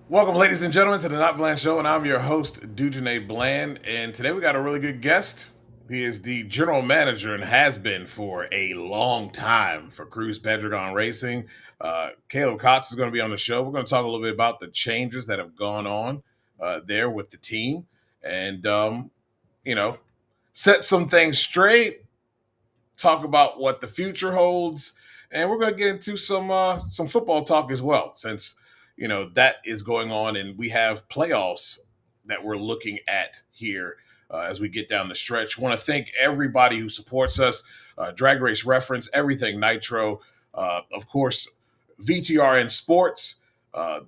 Welcome, ladies and gentlemen, to the Not Bland Show, and I'm your host, Dujane Bland. And today we got a really good guest. He is the general manager and has been for a long time for Cruz Pedregon Racing. Caleb Cox is going to be on the show. We're going to talk a little bit about the changes that have gone on there with the team, and you know, set some things straight. Talk about what the future holds, and we're going to get into some football talk as well, since that is going on, and we have playoffs that we're looking at here as we get down the stretch. Want to thank everybody who supports us, Drag Race Reference, Everything Nitro, of course, VTRN Sports, uh,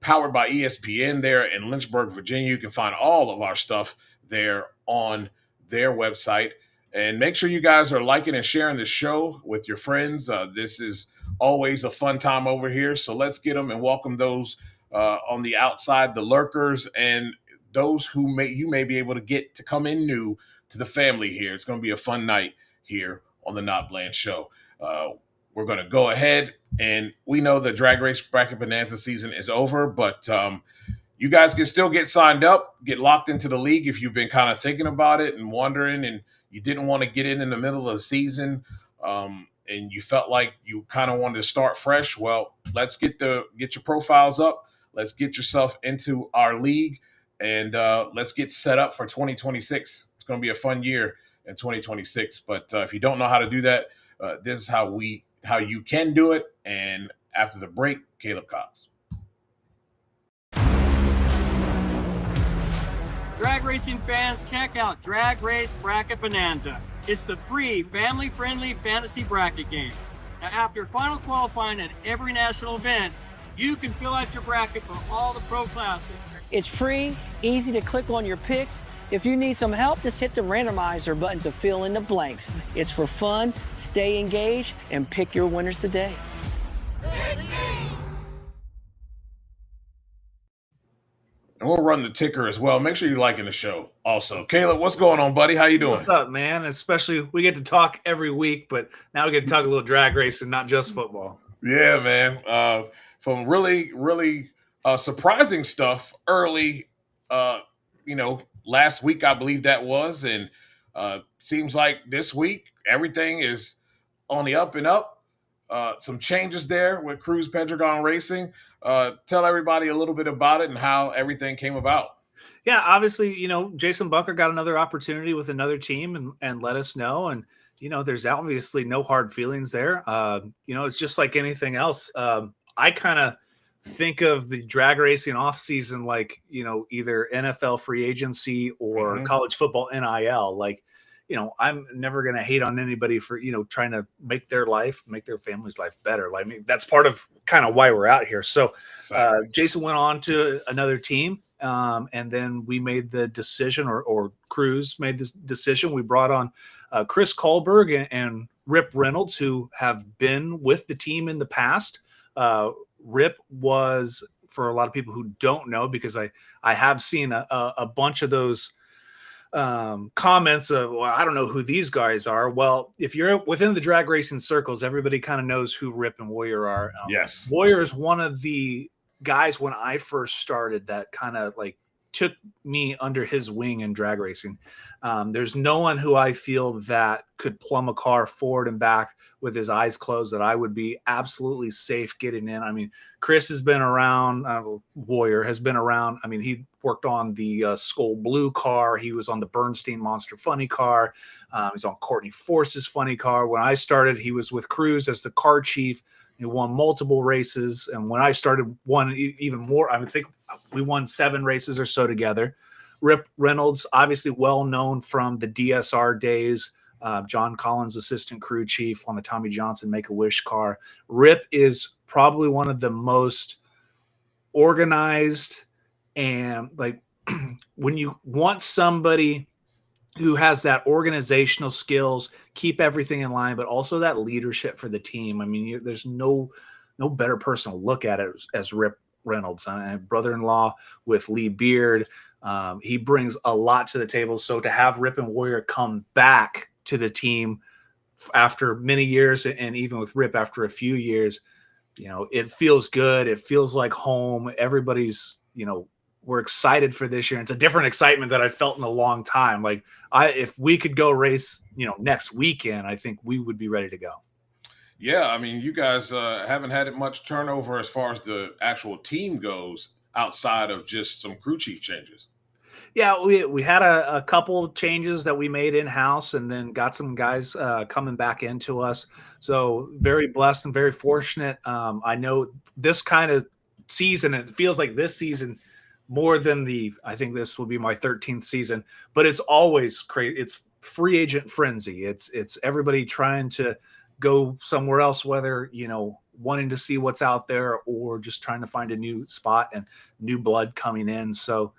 powered by ESPN there in Lynchburg, Virginia. You can find all of our stuff there on their website. And make sure you guys are liking and sharing the show with your friends. This is always a fun time over here. So let's get them and welcome those on the outside, the lurkers, and those who you may be able to get to come in new to the family here. It's going to be a fun night here on the Not Bland Show. We're going to go ahead, and we know the Drag Race Bracket Bonanza season is over, but you guys can still get signed up, get locked into the league if you've been kind of thinking about it and wondering, and you didn't want to get in the middle of the season, and you felt like you kind of wanted to start fresh. Well, let's get your profiles up. Let's get yourself into our league, and let's get set up for 2026. It's going to be a fun year in 2026. But if you don't know how to do that, this is how you can do it. And after the break, Caleb Cox. Drag racing fans, check out Drag Race Bracket Bonanza. It's the free, family-friendly fantasy bracket game. Now, after final qualifying at every national event, you can fill out your bracket for all the pro classes. It's free, easy to click on your picks. If you need some help, just hit the randomizer button to fill in the blanks. It's for fun, stay engaged, and pick your winners today. And we'll run the ticker as well. Make sure you're liking the show also. Caleb, what's going on, buddy? How you doing? What's up, man? Especially we get to talk every week, but now we get to talk a little drag race and not just football. Yeah, man. From really, really surprising stuff early, last week, I believe that was. And seems like this week, everything is on the up and up. Some changes there with Cruz Pedregon Racing. Tell everybody a little bit about it and how everything came about. Yeah, obviously, Jason Bunker got another opportunity with another team and let us know. And, there's obviously no hard feelings there. It's just like anything else. I kind of think of the drag racing off season like, either NFL free agency or college football NIL. Like, I'm never going to hate on anybody for, trying to make their family's life better. Like, I mean, that's part of kind of why we're out here. So Jason went on to another team. And then we made the decision, or Cruz made this decision. We brought on Chris Kohlberg and Rip Reynolds, who have been with the team in the past. Rip was, for a lot of people who don't know, because I have seen a bunch of those comments of, well, I don't know who these guys are. Well, if you're within the drag racing circles, everybody kind of knows who Rip and Warrior are. Yes. Warrior is one of the guys when I first started that kind of like took me under his wing in drag racing. There's no one who I feel that could plumb a car forward and back with his eyes closed that I would be absolutely safe getting in. I mean, Chris has been around, Warrior has been around. I mean, he worked on the Skull Blue car. He was on the Bernstein Monster Funny car. He's on Courtney Force's Funny car. When I started, he was with Cruz as the car chief. He won multiple races. And when I started, won even more. I think we won 7 races or so together. Rip Reynolds, obviously well known from the DSR days. John Collins, assistant crew chief on the Tommy Johnson Make-A-Wish car. Rip is probably one of the most organized, and like when you want somebody who has that organizational skills, keep everything in line, but also that leadership for the team. I mean, there's no better person to look at it as Rip Reynolds, brother-in-law with Lee Beard. He brings a lot to the table. So to have Rip and Warrior come back to the team after many years, and even with Rip after a few years, it feels good. It feels like home. Everybody's, we're excited for this year. It's a different excitement that I felt in a long time. Like if we could go race, next weekend, I think we would be ready to go. Yeah, I mean, you guys haven't had much turnover as far as the actual team goes outside of just some crew chief changes. Yeah, we had a couple of changes that we made in-house and then got some guys coming back into us. So very blessed and very fortunate. I know this kind of season, it feels like this season more than I think this will be my 13th season, but it's always crazy. It's free agent frenzy. It's everybody trying to go somewhere else, whether, wanting to see what's out there or just trying to find a new spot and new blood coming in. So,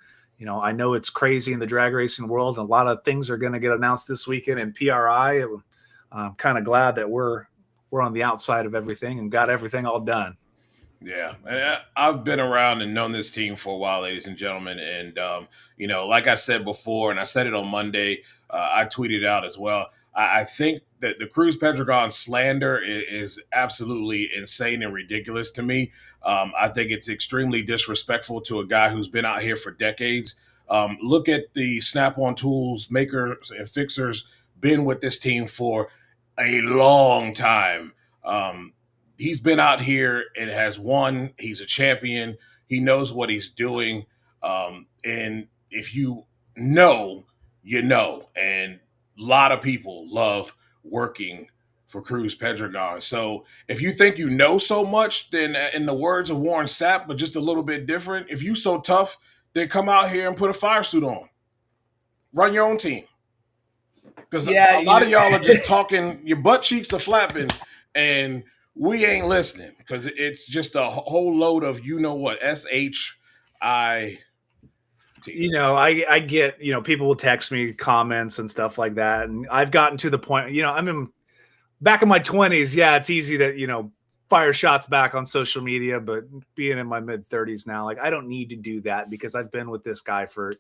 I know it's crazy in the drag racing world. And a lot of things are going to get announced this weekend in PRI. I'm kind of glad that we're on the outside of everything and got everything all done. Yeah, and I've been around and known this team for a while, ladies and gentlemen. And, like I said before, and I said it on Monday, I tweeted out as well. I think that the Cruz Pedregon slander is absolutely insane and ridiculous to me. I think it's extremely disrespectful to a guy who's been out here for decades. Look at the Snap-on tools makers and fixers, been with this team for a long time. He's been out here and has won. He's a champion. He knows what he's doing. And if you know, you know. And a lot of people love working for Cruz Pedregon. So if you think you know so much, then in the words of Warren Sapp, but just a little bit different, if you so tough, then come out here and put a fire suit on. Run your own team. Because a lot of y'all are just talking, your butt cheeks are flapping, and we ain't listening because it's just a whole load of SHI. I get, people will text me comments and stuff like that. And I've gotten to the point, I'm back in my 20s. Yeah, it's easy to, fire shots back on social media, but being in my mid 30s now, like I don't need to do that because I've been with this guy for,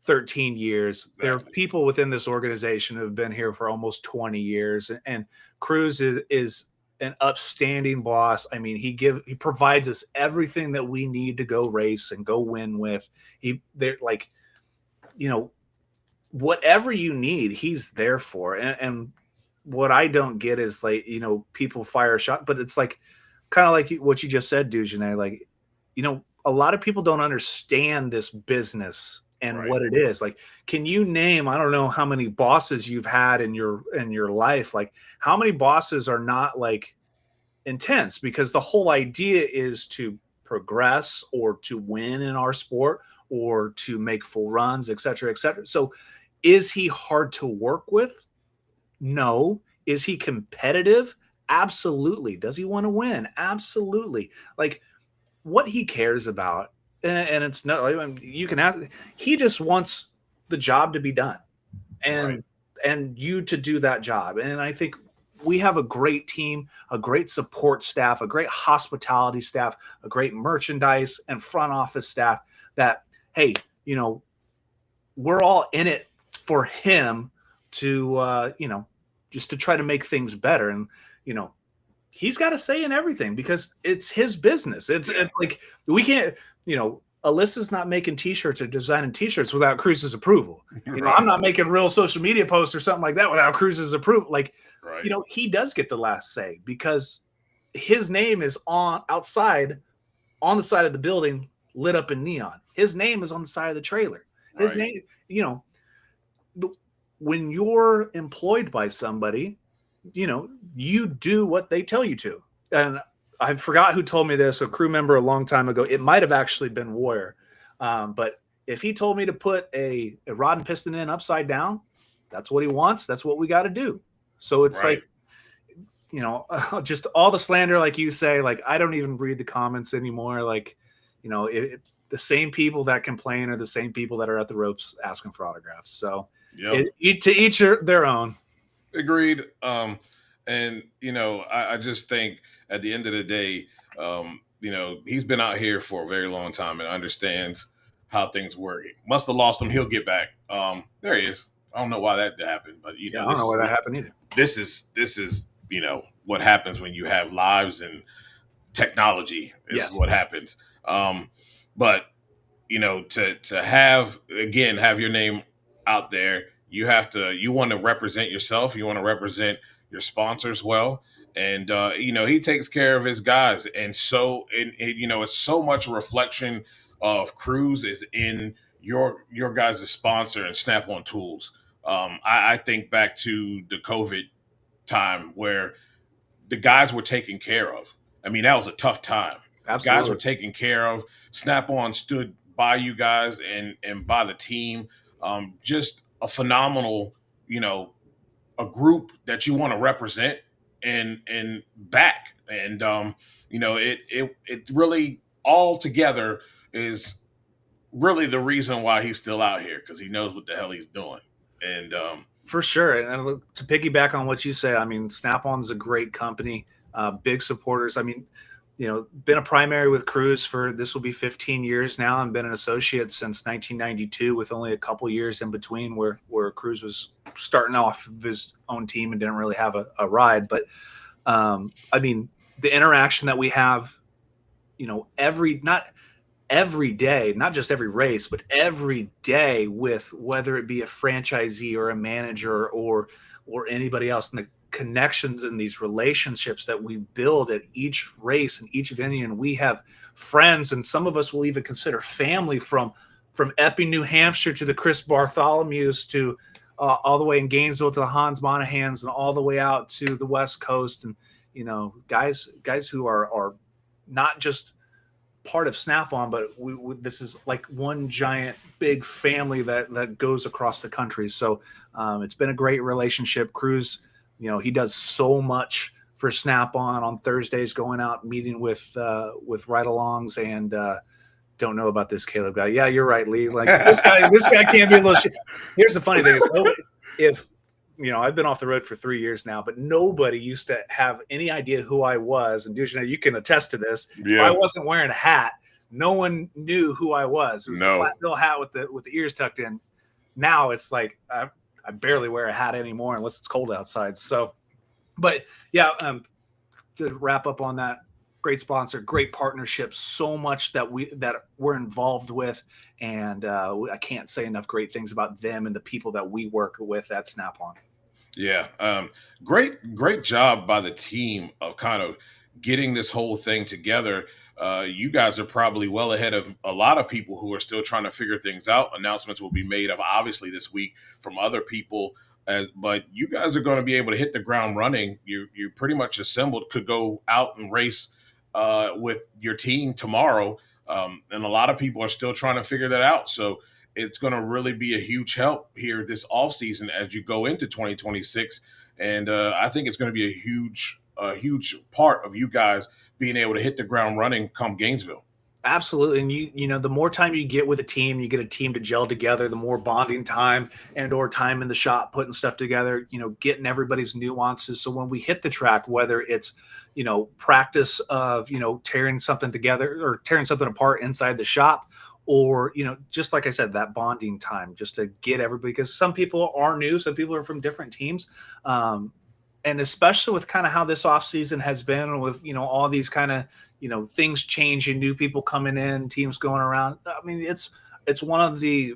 13 years. Exactly. There are people within this organization who have been here for almost 20 years. And Cruz is an upstanding boss. I mean, he provides us everything that we need to go race and go win with. They're like, whatever you need, he's there for. And what I don't get is like, people fire a shot, but it's like kind of like what you just said, Dujane. Like, a lot of people don't understand this business and right. What it is. Like, can you name, I don't know how many bosses you've had in your life. Like how many bosses are not like intense, because the whole idea is to progress or to win in our sport or to make full runs, et cetera, et cetera. So is he hard to work with? No. Is he competitive? Absolutely. Does he want to win? Absolutely. Like what he cares about, and it's no, I mean, you can ask, he just wants the job to be done and you to do that job. And I think we have a great team, a great support staff, a great hospitality staff, a great merchandise and front office staff that, hey, we're all in it for him to, just to try to make things better. And, he's got a say in everything because it's his business. It's like, we can't, Alyssa's not making t-shirts or designing t-shirts without Cruz's approval. Right. I'm not making real social media posts or something like that without Cruz's approval. Like, right. He does get the last say because his name is on the side of the building, lit up in neon. His name is on the side of the trailer. His name, when you're employed by somebody, you do what they tell you to. And I forgot who told me this, a crew member a long time ago. It might have actually been Warrior. But if he told me to put a rod and piston in upside down, that's what he wants. That's what we got to do. So it's right. Like, just all the slander, like you say, like, I don't even read the comments anymore. Like, the same people that complain are the same people that are at the ropes asking for autographs. So to each their own. Agreed. And, I just think at the end of the day, he's been out here for a very long time and understands how things work. Must have lost him. He'll get back. There he is. I don't know why that happened, but, I don't know why that happened either. This is what happens when you have lives and technology is Yes. what happens. But to have your name out there, you want to represent yourself, you want to represent your sponsors well, and he takes care of his guys, and so it's so much reflection of Cruz is in your guys' sponsor and Snap On Tools. I think back to the COVID time where the guys were taken care of. I mean, that was a tough time. Absolutely. Guys were taken care of. Snap On stood by you guys and by the team. Just a phenomenal, a group that you want to represent and back. And it really all together is really the reason why he's still out here, because he knows what the hell he's doing. And for sure. And to piggyback on what you said, I mean, Snap-on's a great company, big supporters. I mean, been a primary with Cruz for this will be 15 years now, and been an associate since 1992, with only a couple years in between where Cruz was starting off with his own team and didn't really have a ride. But I mean, the interaction that we have, not every day, not just every race, but every day, with whether it be a franchisee or a manager or anybody else, and the connections and these relationships that we build at each race and each venue. And we have friends, and some of us will even consider family, from Epping, New Hampshire to the Chris Bartholomew's to all the way in Gainesville to the Hans Monahans, and all the way out to the West Coast. And, guys who are not just part of Snap-on, but this is like one giant big family that goes across the country. So it's been a great relationship. Cruz, he does so much for Snap-on on Thursdays, going out meeting with ride-alongs, and don't know about this Caleb guy. Yeah, you're right, Lee. Like this guy can't be a little shit. Here's the funny thing: if I've been off the road for 3 years now, but nobody used to have any idea who I was. And Dujane, you can attest to this. Yeah. If I wasn't wearing a hat, no one knew who I was. It was a flat bill hat with the ears tucked in. Now it's like I barely wear a hat anymore unless it's cold outside. So, but yeah, to wrap up on that, great sponsor, great partnership, so much that we're involved with, and I can't say enough great things about them and the people that we work with at Snap-on. Yeah, great job by the team of kind of getting this whole thing together. You guys are probably well ahead of a lot of people who are still trying to figure things out. Announcements will be made obviously this week from other people, but you guys are going to be able to hit the ground running. You pretty much assembled, could go out and race with your team tomorrow, and a lot of people are still trying to figure that out. So it's going to really be a huge help here this offseason as you go into 2026, and I think it's going to be a huge part of you guys being able to hit the ground running come Gainesville. Absolutely. And the more time you get with a team, you get a team to gel together, the more bonding time or time in the shop, putting stuff together, getting everybody's nuances. So when we hit the track, whether it's, practice of, tearing something together or tearing something apart inside the shop, or, just like I said, that bonding time, just to get everybody, because some people are new, some people are from different teams. And especially with kind of how this offseason has been, with, all these kind of, things changing, new people coming in, teams going around. I mean, it's one of the,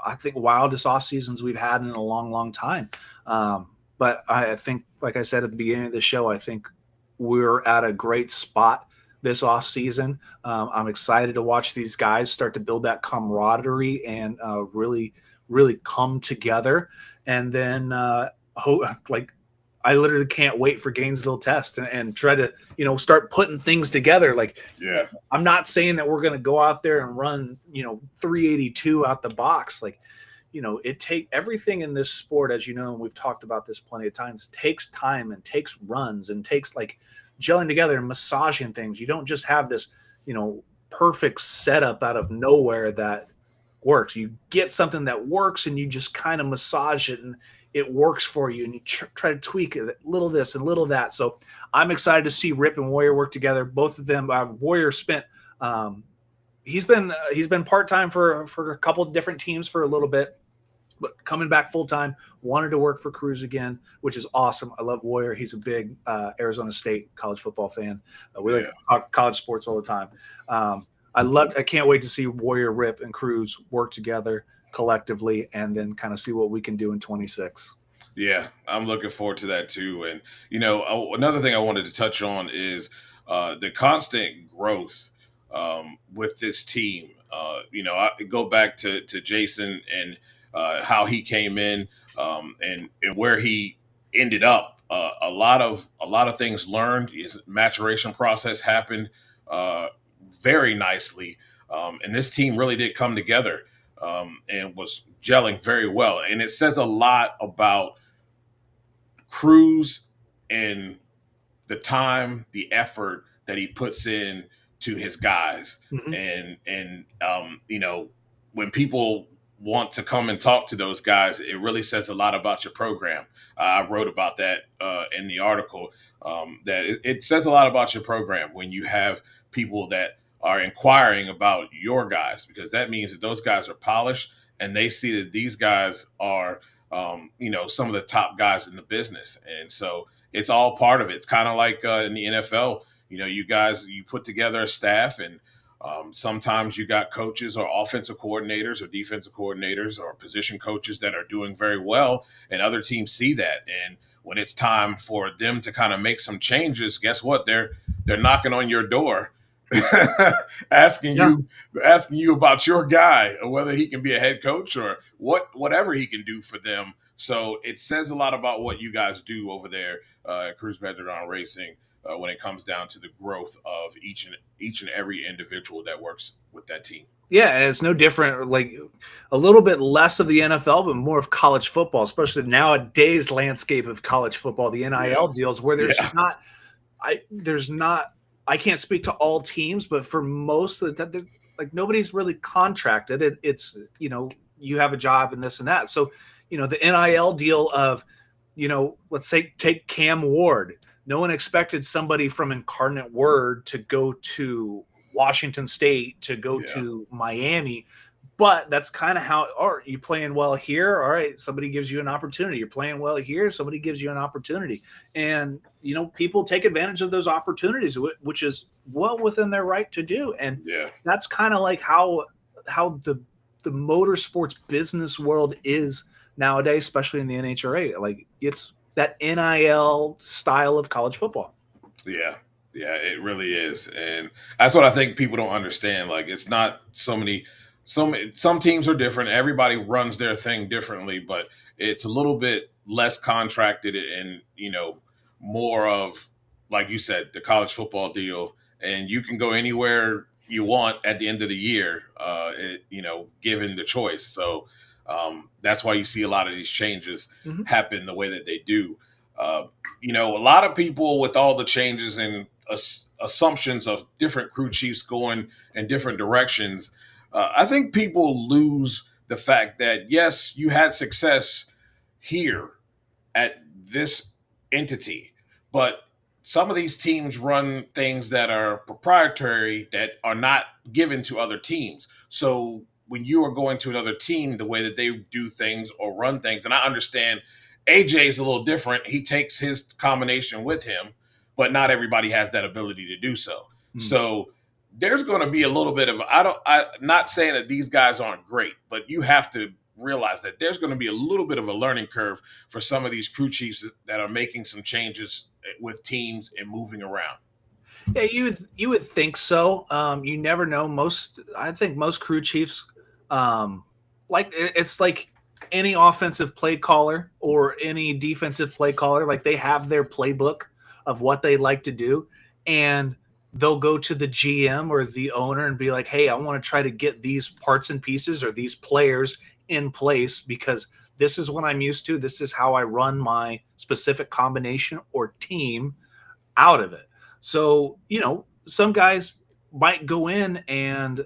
I think, wildest off seasons we've had in a long, long time. But I think, like I said at the beginning of the show, I think we're at a great spot this off season. I'm excited to watch these guys start to build that camaraderie and really, really come together. And then I literally can't wait for Gainesville Test and try to, start putting things together. Yeah, I'm not saying that we're going to go out there and run, 382 out the box. Everything in this sport, as you know, and we've talked about this plenty of times, takes time and takes runs and takes gelling together and massaging things. You don't just have this, perfect setup out of nowhere that works. You get something that works and you just kind of massage it and it works for you, and you try to tweak it, little this and little that. So I'm excited to see Rip and Warrior work together. Both of them, Warrior spent, he's been part-time for a couple of different teams for a little bit, but coming back full time, wanted to work for Cruz again, which is awesome. I love Warrior. He's a big Arizona State college football fan. We like to talk college sports all the time. I can't wait to see Warrior, Rip, and Cruz work together collectively, and then kind of see what we can do in 26. Yeah, I'm looking forward to that too. And, another thing I wanted to touch on is the constant growth with this team. I go back to Jason and how he came in and where he ended up. A lot of things learned. His maturation process happened very nicely, and this team really did come together and was gelling very well. And it says a lot about Cruz and the time, the effort that he puts in to his guys. And when people want to come and talk to those guys, it really says a lot about your program. I wrote about that in the article, that it says a lot about your program when you have people that are inquiring about your guys, because that means that those guys are polished and they see that these guys are some of the top guys in the business. And so it's all part of it. It's kind of like in the NFL, you put together a staff, and sometimes you got coaches or offensive coordinators or defensive coordinators or position coaches that are doing very well, and other teams see that. And when it's time for them to kind of make some changes, guess what? They're knocking on your door asking you about your guy, or whether he can be a head coach or whatever he can do for them. So it says a lot about what you guys do over there at Cruz Pedregon Racing when it comes down to the growth of each and every individual that works with that team. Yeah, and it's no different, like a little bit less of the NFL, but more of college football, especially nowadays landscape of college football, the NIL deals where there's not, I can't speak to all teams, but for most of the time, like nobody's really contracted. It's, you have a job and this and that. So, the NIL deal of, let's say take Cam Ward. No one expected somebody from Incarnate Word to go to Washington State, to go to Miami, but that's kind of how, all right, you playing well here. All right. Somebody gives you an opportunity. You're playing well here. Somebody gives you an opportunity. And, people take advantage of those opportunities, which is well within their right to do. And that's kind of like how the motorsports business world is nowadays, especially in the NHRA. Like it's that NIL style of college football. Yeah. Yeah, it really is. And that's what I think people don't understand. Like, it's not some teams are different. Everybody runs their thing differently, but it's a little bit less contracted and, more of, like you said, the college football deal. And you can go anywhere you want at the end of the year, given the choice. So that's why you see a lot of these changes happen the way that they do. A lot of people, with all the changes and assumptions of different crew chiefs going in different directions, I think people lose the fact that, yes, you had success here at this entity, but some of these teams run things that are proprietary that are not given to other teams. So when you are going to another team, the way that they do things or run things, and I understand AJ is a little different. He takes his combination with him, but not everybody has that ability to do so. So there's going to be a little bit of, I'm not saying that these guys aren't great, but you have to realize that there's going to be a little bit of a learning curve for some of these crew chiefs that are making some changes with teams and moving around. Yeah, you would think so. You never know. I think most crew chiefs, it's like any offensive play caller or any defensive play caller, like they have their playbook of what they like to do, and they'll go to the GM or the owner and be like, hey, I want to try to get these parts and pieces or these players in place because this is what I'm used to. This is how I run my specific combination or team out of it. So, some guys might go in and,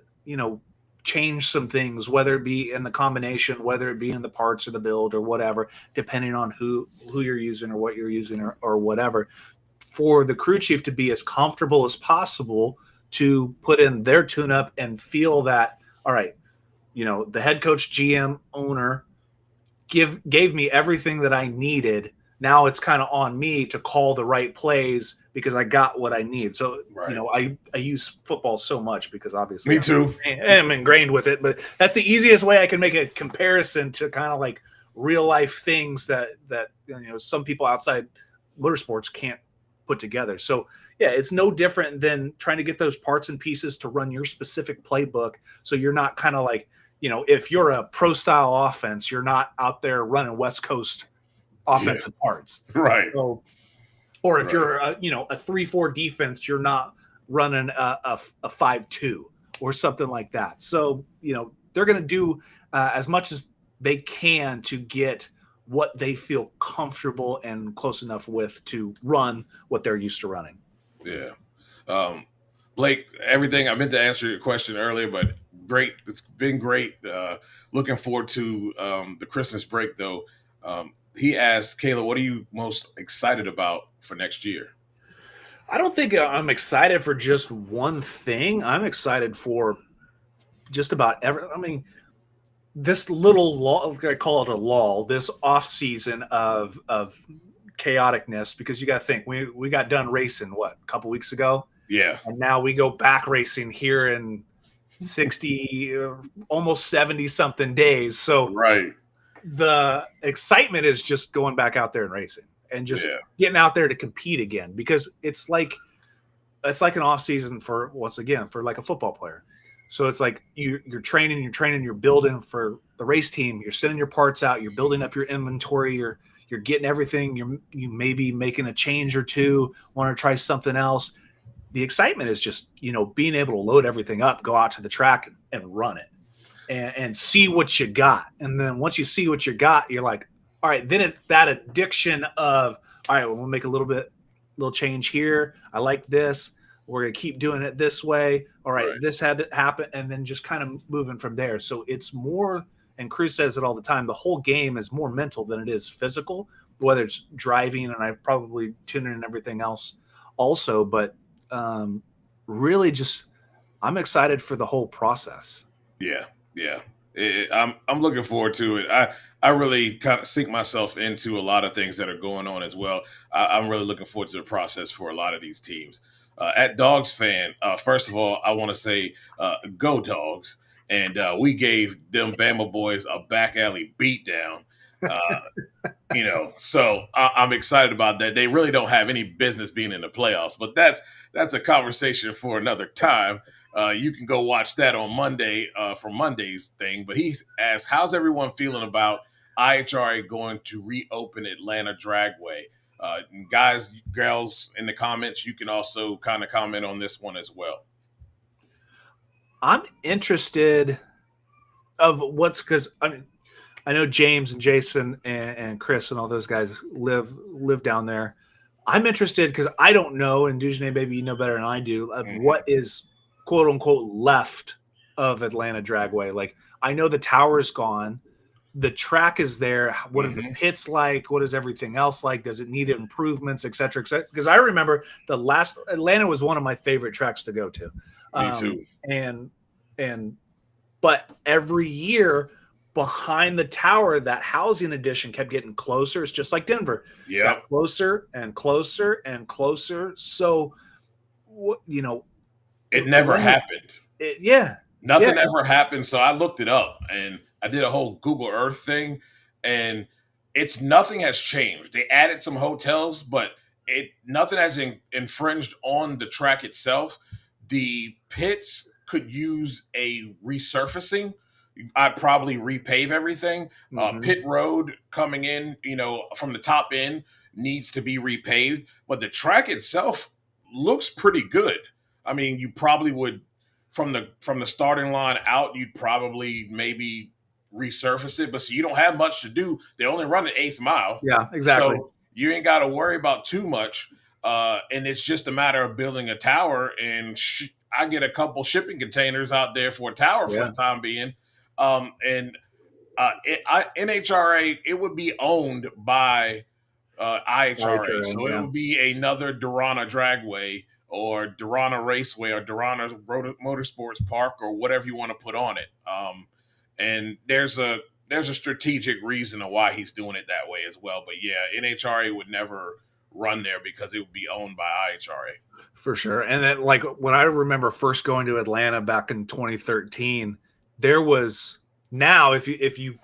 change some things, whether it be in the combination, whether it be in the parts of the build or whatever, depending on who you're using or what you're using or whatever, for the crew chief to be as comfortable as possible to put in their tune-up and feel that, all right, the head coach, GM, owner gave me everything that I needed. Now it's kind of on me to call the right plays because I got what I need. So, Right. I use football so much because obviously Me too. I'm ingrained with it, but that's the easiest way I can make a comparison to kind of like real life things that some people outside motorsports can't put together. So yeah, it's no different than trying to get those parts and pieces to run your specific playbook. So you're not kind of like, if you're a pro style offense, you're not out there running West Coast offensive parts. Right. So, or if you're a 3-4 defense, you're not running a 5-2 or something like that. So, they're going to do as much as they can to get what they feel comfortable and close enough with to run what they're used to running. Yeah. Blake, everything I meant to answer your question earlier, but great. It's been great. Looking forward to the Christmas break, though. He asked, Caleb, what are you most excited about for next year? I don't think I'm excited for just one thing. I'm excited for just about this little lull, I call it a lull, this off season of chaoticness, because you got to think we got done racing a couple weeks ago. Yeah. And now we go back racing here in 60, almost 70 something days. So right. The excitement is just going back out there and racing and just getting out there to compete again, because it's like an off season for like a football player. So it's like you're training, you're building for the race team, you're sending your parts out, you're building up your inventory, you're getting everything, you may be making a change or two, want to try something else. The excitement is just, being able to load everything up, go out to the track and run it and see what you got. And then once you see what you got, you're like, all right, then it's that addiction of, all right, we'll make a little change here. I like this. We're going to keep doing it this way. All right, this had to happen. And then just kind of moving from there. So it's more, and Cruz says it all the time, the whole game is more mental than it is physical, whether it's driving, and I probably tune in and everything else also. But really just, I'm excited for the whole process. Yeah. I'm looking forward to it. I really kind of sink myself into a lot of things that are going on as well. I'm really looking forward to the process for a lot of these teams. At Dogs Fan, first of all, I want to say go Dogs. And we gave them Bama boys a back alley beatdown. So I'm excited about that. They really don't have any business being in the playoffs, but that's a conversation for another time. You can go watch that on Monday for Monday's thing. But he asked, how's everyone feeling about IHRA going to reopen Atlanta Dragway? Guys, girls, in the comments, you can also kind of comment on this one as well. I'm interested of because I know James and Jason and Chris and all those guys live down there. I'm interested because I don't know, and Dujane, maybe you know better than I do, of what is quote unquote left of Atlanta Dragway. Like, I know the tower is gone, the track is there. What are the pits like? What is everything else like? Does it need improvements, et cetera, et cetera? Because I remember Atlanta was one of my favorite tracks to go to. Me too. But every year behind the tower, that housing addition kept getting closer. It's just like Denver. Yeah. Closer and closer and closer. So, it never happened. Nothing ever happened. So I looked it up and I did a whole Google Earth thing, and nothing has changed. They added some hotels, but nothing has infringed on the track itself. The pits could use a resurfacing. I'd probably repave everything. Pit road coming in, from the top end needs to be repaved, but the track itself looks pretty good. I mean, you probably would, from the starting line out, you'd probably maybe resurface it, but so you don't have much to do. They only run an 8th mile. Yeah, exactly. So you ain't got to worry about too much. And it's just a matter of building a tower, and I get a couple shipping containers out there for a tower for the time being. NHRA, it would be owned by IHRA. So it would be another Durana Dragway or Durana Raceway or Durana Motorsports Park or whatever you want to put on it. And there's a there's a strategic reason of why he's doing it that way as well. But yeah, NHRA would never run there because it would be owned by IHRA. For sure. And then, like, when I remember first going to Atlanta back in 2013, there was now if you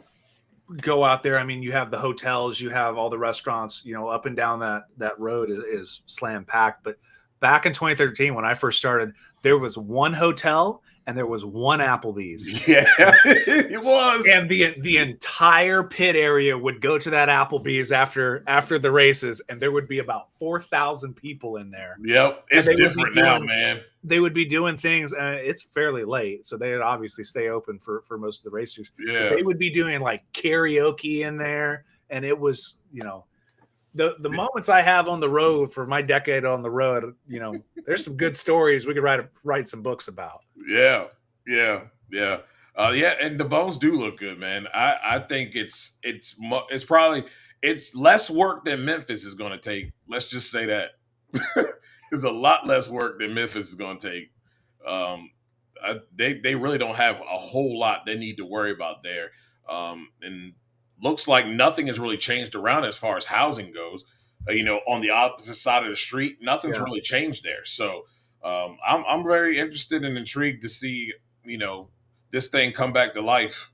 go out there, I mean, you have the hotels, you have all the restaurants, up and down that road is slam packed. But back in 2013, when I first started, there was one hotel and there was one Applebee's. Yeah, it was. And the entire pit area would go to that Applebee's after the races, and there would be about 4,000 people in there. Yep, it's different now, man. They would be doing things. It's fairly late, so they would obviously stay open for most of the racers. Yeah, but they would be doing like karaoke in there, and it was the moments I have on the road for my decade on the road. There's some good stories we could write some books about. Yeah. And the bones do look good, man. I think it's less work than Memphis is going to take. Let's just say that it's a lot less work than Memphis is going to take. They really don't have a whole lot they need to worry about there, and looks like nothing has really changed around as far as housing goes. On the opposite side of the street, nothing's really changed there. So. I'm very interested and intrigued to see, this thing come back to life.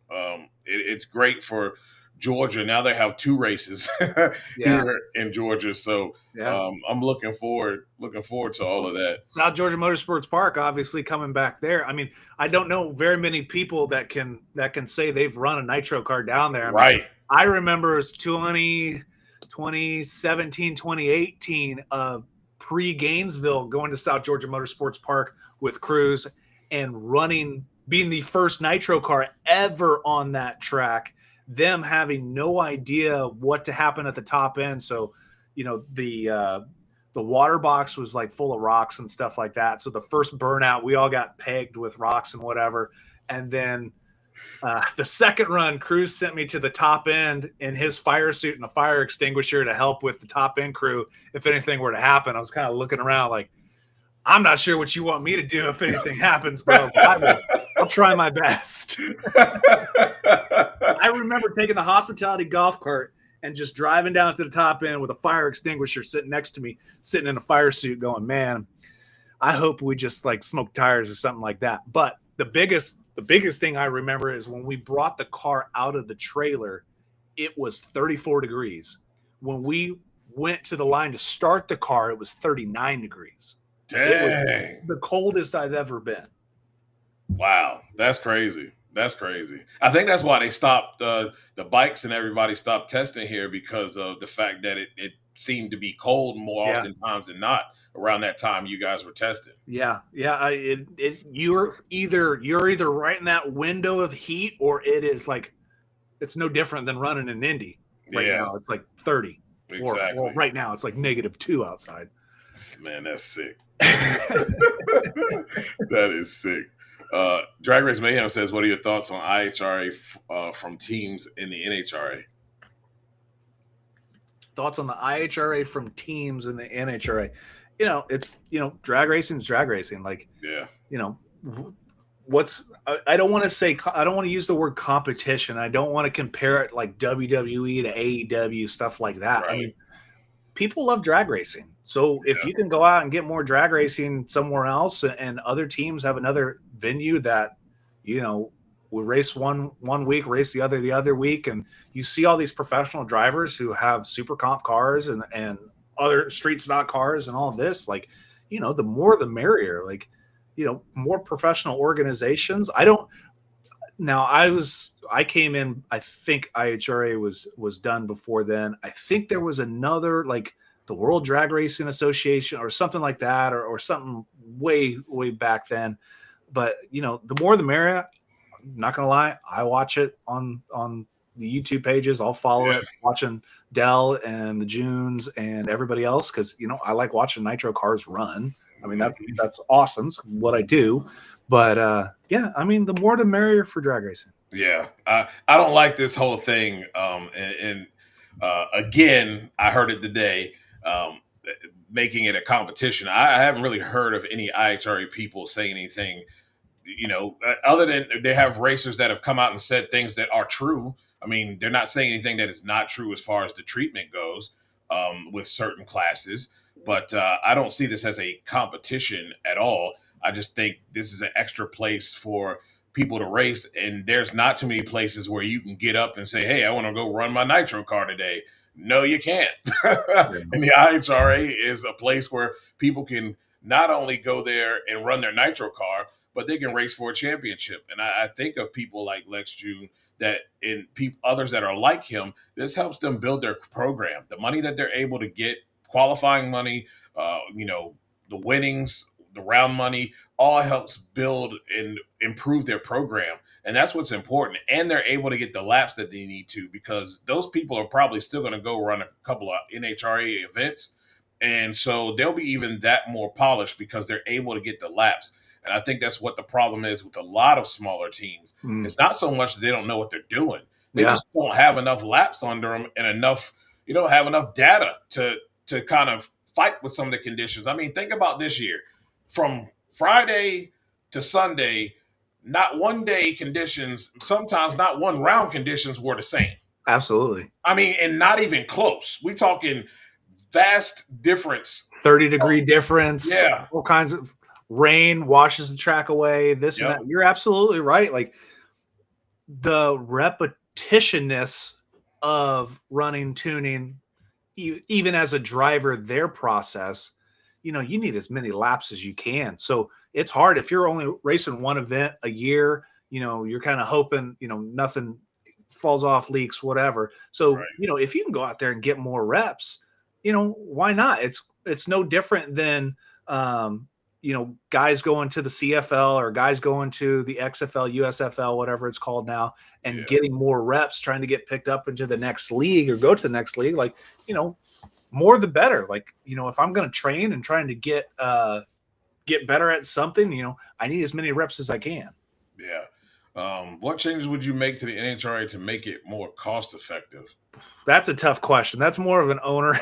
It's great for Georgia. Now they have 2 races here in Georgia. So I'm looking forward to all of that. South Georgia Motorsports Park, obviously coming back there. I mean, I don't know very many people that can say they've run a nitro car down there. I remember it's 2017, 2018 of pre-Gainesville going to South Georgia Motorsports Park with Cruz and being the first nitro car ever on that track, them having no idea what to happen at the top end. So, the water box was like full of rocks and stuff like that. So the first burnout, we all got pegged with rocks and whatever. And then the second run, Cruz sent me to the top end in his fire suit and a fire extinguisher to help with the top end crew if anything were to happen. I was kind of looking around like, I'm not sure what you want me to do if anything happens, bro. I'll try my best. I remember taking the hospitality golf cart and just driving down to the top end with a fire extinguisher sitting next to me, sitting in a fire suit going, man, I hope we just like smoke tires or something like that. But the biggest thing I remember is when we brought the car out of the trailer, it was 34 degrees. When we went to the line to start the car, it was 39 degrees. Dang. It was the coldest I've ever been. Wow. That's crazy. I think that's why they stopped the bikes and everybody stopped testing here, because of the fact that it seemed to be cold more oftentimes than not around that time you guys were testing. Yeah. You're either right in that window of heat, or it is like, it's no different than running in Indy. Right now it's like 30. Exactly. Or right now it's like -2 outside. Man, that's sick. That is sick. Drag Race Mayhem says, what are your thoughts on IHRA from teams in the NHRA? Thoughts on the IHRA from teams in the NHRA? It's drag racing is drag racing. Like, I don't want to use the word competition. I don't want to compare it like WWE to AEW, stuff like that. Right. I mean, people love drag racing. So if you can go out and get more drag racing somewhere else, and other teams have another venue that, we race one week, race the other week, and you see all these professional drivers who have super comp cars and other street stock cars and all of this, like, the more the merrier. Like, more professional organizations. I came in, I think IHRA was done before then. I think there was another, like the World Drag Racing Association or something like that, or something way back then. But the more the merrier. I'm not gonna lie, I watch it on the YouTube pages. I'll follow it, watching Dell and the Junes and everybody else, because I like watching nitro cars run. I mean, that's awesome. It's what I do. But I mean, the more the merrier for drag racing. Yeah, I don't like this whole thing. Again, I heard it today, making it a competition. I haven't really heard of any IHRA people saying anything, other than they have racers that have come out and said things that are true, I mean, they're not saying anything that is not true as far as the treatment goes with certain classes, but I don't see this as a competition at all. I just think this is an extra place for people to race, and there's not too many places where you can get up and say, "Hey, I want to go run my nitro car today." No, you can't. And the IHRA is a place where people can not only go there and run their nitro car, but they can race for a championship. And I think of people like Lex June that in others that are like him, this helps them build their program. The money that they're able to get, qualifying money, the winnings, the round money, all helps build and improve their program. And that's what's important. And they're able to get the laps that they need to, because those people are probably still going to go run a couple of NHRA events. And so they'll be even that more polished because they're able to get the laps. And I think that's what the problem is with a lot of smaller teams. It's not so much that they don't know what they're doing. They just don't have enough laps under them and don't have enough data to kind of fight with some of the conditions. I mean, think about this year. From Friday to Sunday, not one day conditions, sometimes not one round conditions were the same. Absolutely. I mean, and not even close. We talking vast difference. 30-degree difference. Yeah. All kinds of rain washes the track away. And that. You're absolutely right. Like the repetitionness of running, tuning, even as a driver, their process, you need as many laps as you can. So it's hard if you're only racing one event a year, you're kind of hoping, nothing falls off, leaks, whatever. So, right. If you can go out there and get more reps, why not? It's no different than, guys going to the CFL or guys going to the XFL, USFL, whatever it's called now, and getting more reps, trying to get picked up into the next league or go to the next league. Like, more the better. Like, if I'm going to train and trying to get better at something, I need as many reps as I can. Yeah. What changes would you make to the NHRA to make it more cost effective? That's a tough question. That's more of an owner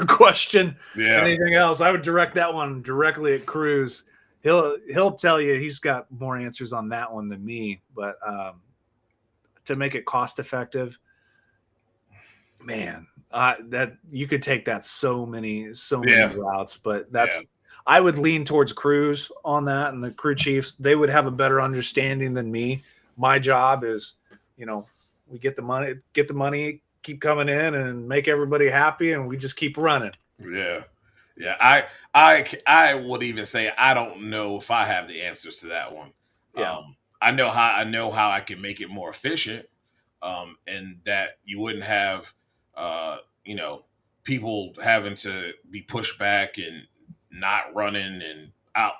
question than anything else. I would direct that one directly at Cruz. He'll tell you he's got more answers on that one than me. But to make it cost effective, man, that you could take that so many routes. But I would lean towards Cruz on that, and the crew chiefs. They would have a better understanding than me. My job is, we get the money, keep coming in and make everybody happy, and we just keep running. Yeah. I would even say I don't know if I have the answers to that one. I know how I can make it more efficient, and that you wouldn't have people having to be pushed back and not running and out,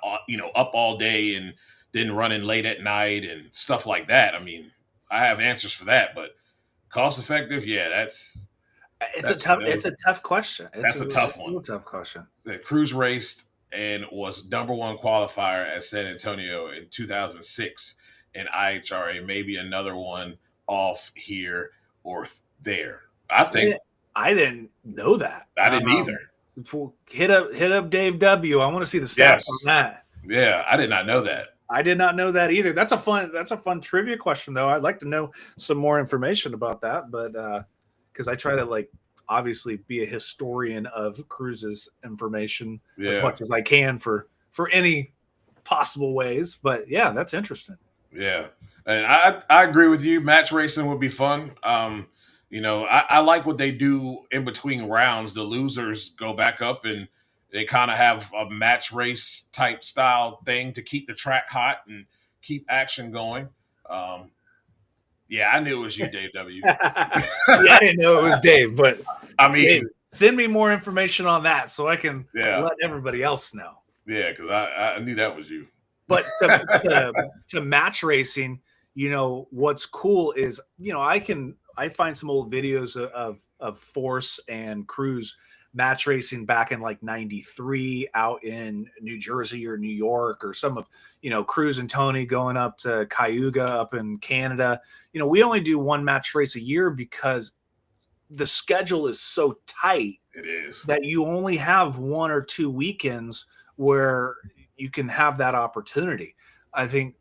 up all day and then running late at night and stuff like that. I mean, I have answers for that, but cost effective, it's a tough question. That's a tough one. A tough question. The Cruz raced and was number one qualifier at San Antonio in 2006, and IHRA maybe another one off here or there. I think I didn't know that. I didn't either. Hit up Dave W. I want to see the stats on that. Yeah, I did not know that. I did not know that either. That's a fun trivia question, though. I'd like to know some more information about that, but because I try to obviously be a historian of Cruz's information as much as I can for any possible ways. But yeah, that's interesting. Yeah, and I agree with you. Match racing would be fun. I like what they do in between rounds. The losers go back up and they kind of have a match race type style thing to keep the track hot and keep action going. I knew it was you, Dave W. I didn't know it was Dave, but I mean, Dave, send me more information on that so I can let everybody else know. Yeah, because I knew that was you. But to match racing, what's cool is, I find some old videos of Force and Cruz match racing back in 93 out in New Jersey or New York, or some of, Cruz and Tony going up to Cayuga up in Canada. We only do one match race a year because the schedule is so tight. It is. That you only have 1 or 2 weekends where you can have that opportunity. I think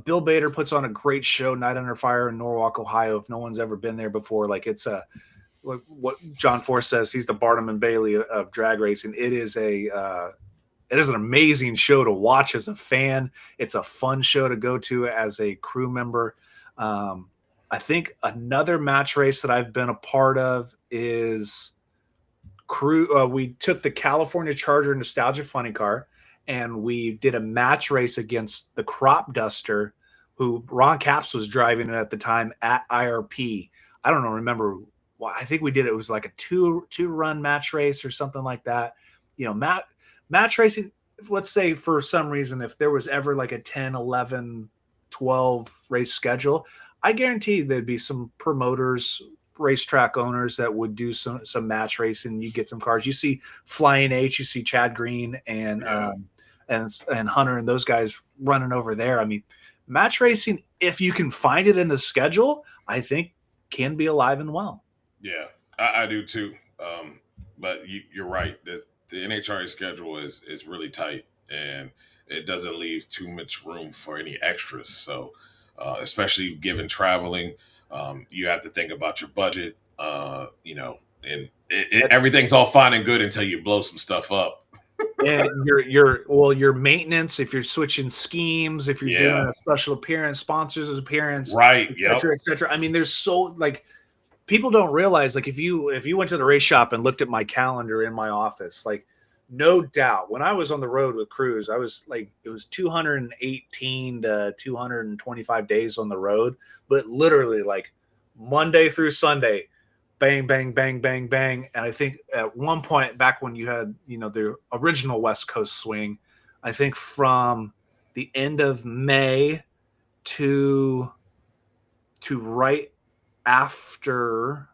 Bill Bader puts on a great show, Night Under Fire in Norwalk, Ohio. If no one's ever been there before, like it's like what John Force says, he's the Barnum and Bailey of drag racing. It is an amazing show to watch as a fan. It's a fun show to go to as a crew member. I think another match race that I've been a part of is we took the California Charger Nostalgia Funny Car, and we did a match race against the Crop Duster, who Ron Capps was driving it at the time at IRP. I don't remember. Well, I think we did it was like a two run match race or something like that. You know, match racing, let's say for some reason, if there was ever like a 10, 11, 12 race schedule, I guarantee there'd be some promoters, racetrack owners that would do some match racing. You get some cars. You see Flying H, you see Chad Green and Hunter and those guys running over there. I mean, match racing, if you can find it in the schedule, I think can be alive and well. Yeah, I do too. But you're right. The NHRA schedule is really tight, and it doesn't leave too much room for any extras. So, especially given traveling, you have to think about your budget, and everything's all fine and good until you blow some stuff up. And your maintenance, if you're switching schemes, if you're doing a special appearance, sponsors appearance, right, et cetera. I mean, there's so like people don't realize, like if you went to the race shop and looked at my calendar in my office, like no doubt when I was on the road with Cruz, I was like, it was 218 to 225 days on the road, but literally like Monday through Sunday, bang, bang, bang, bang, bang. And I think at one point back when you had, the original West Coast swing, I think from the end of May to right after,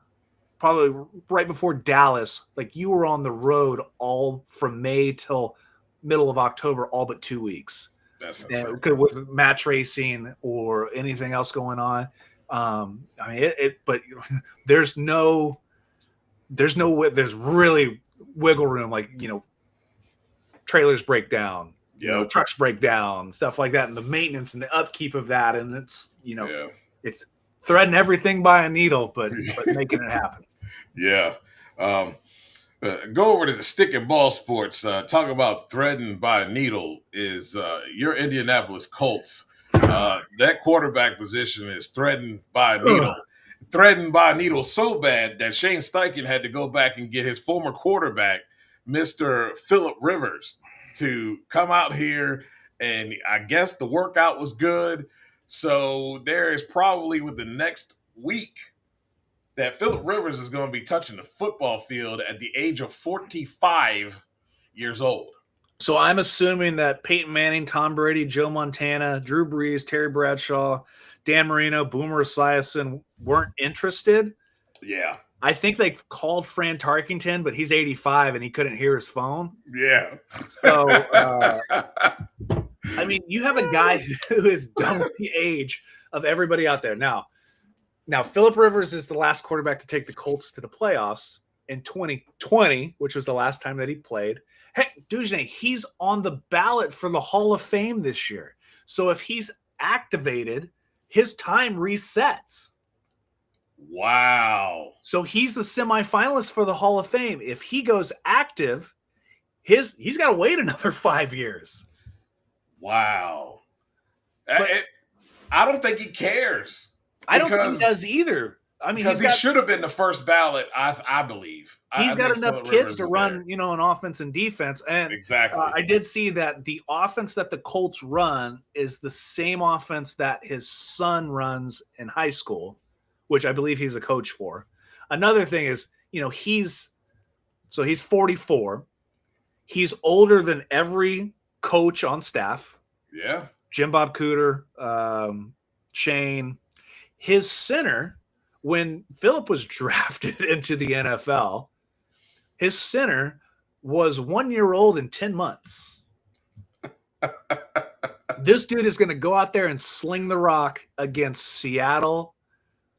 probably right before Dallas, like you were on the road all from May till middle of October, all but 2 weeks. That's with match racing or anything else going on. I mean, but there's really wiggle room. Like, trailers break down, trucks break down, stuff like that. And the maintenance and the upkeep of that. And it's, it's threading everything by a needle, but making it happen. Yeah. Go over to the stick and ball sports. Talk about threading by a needle is your Indianapolis Colts. That quarterback position is threading by a needle. Threading by a needle so bad that Shane Steichen had to go back and get his former quarterback, Mr. Phillip Rivers, to come out here. And I guess the workout was good. So there is probably with the next week that Phillip Rivers is going to be touching the football field at the age of 45 years old. So I'm assuming that Peyton Manning, Tom Brady, Joe Montana, Drew Brees, Terry Bradshaw, Dan Marino, Boomer Esiason weren't interested. Yeah. I think they called Fran Tarkington, but he's 85 and he couldn't hear his phone. Yeah. So, I mean, you have a guy who is done with the age of everybody out there. Now, Phillip Rivers is the last quarterback to take the Colts to the playoffs in 2020, which was the last time that he played. Heck, Dujane, he's on the ballot for the Hall of Fame this year. So if he's activated, his time resets. Wow. So he's the semifinalist for the Hall of Fame. If he goes active, he's got to wait another 5 years. Wow. I don't think he cares. I don't think he does either. I mean, because he should have been the first ballot, I believe. He's got enough kids to run, an offense and defense. And exactly. I did see that the offense that the Colts run is the same offense that his son runs in high school, which I believe he's a coach for. Another thing is, he's 44. He's older than every coach on staff. Yeah. Jim Bob Cooter, Shane. His center, when Phillip was drafted into the NFL, his center was 1 year old and 10 months. This dude is going to go out there and sling the rock against Seattle,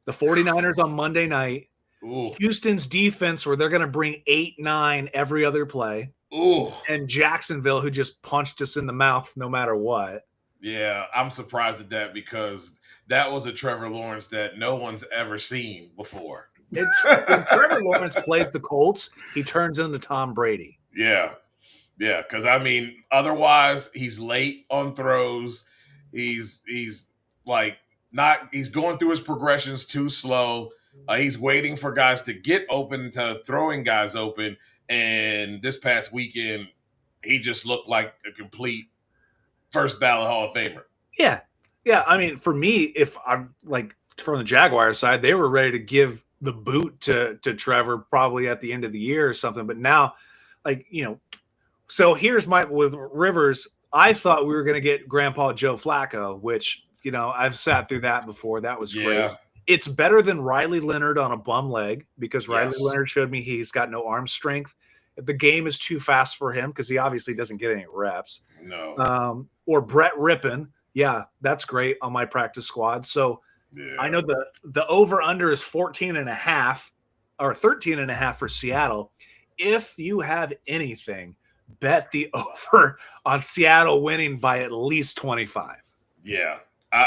the 49ers on Monday night, Ooh. Houston's defense, where they're going to bring 8-9 every other play, Ooh. and Jacksonville, who just punched us in the mouth no matter what. Yeah, I'm surprised at that because that was a Trevor Lawrence that no one's ever seen before. When Trevor Lawrence plays the Colts, he turns into Tom Brady. Yeah, yeah, because I mean, otherwise he's late on throws. He's like not. He's going through his progressions too slow. He's waiting for guys to get open to throwing guys open. And this past weekend, he just looked like a complete first ballot Hall of Famer. Yeah. Yeah. I mean, for me, if I'm like from the Jaguar side, they were ready to give the boot to Trevor probably at the end of the year or something. But now, like, so here's with Rivers. I thought we were going to get Grandpa Joe Flacco, which, I've sat through that before. That was great. It's better than Riley Leonard on a bum leg because Riley Leonard showed me he's got no arm strength. The game is too fast for him because he obviously doesn't get any reps. No. Or Brett Rippon. Yeah, that's great on my practice squad. So I know the over-under is 14.5 or 13.5 for Seattle. If you have anything, bet the over on Seattle winning by at least 25. Yeah.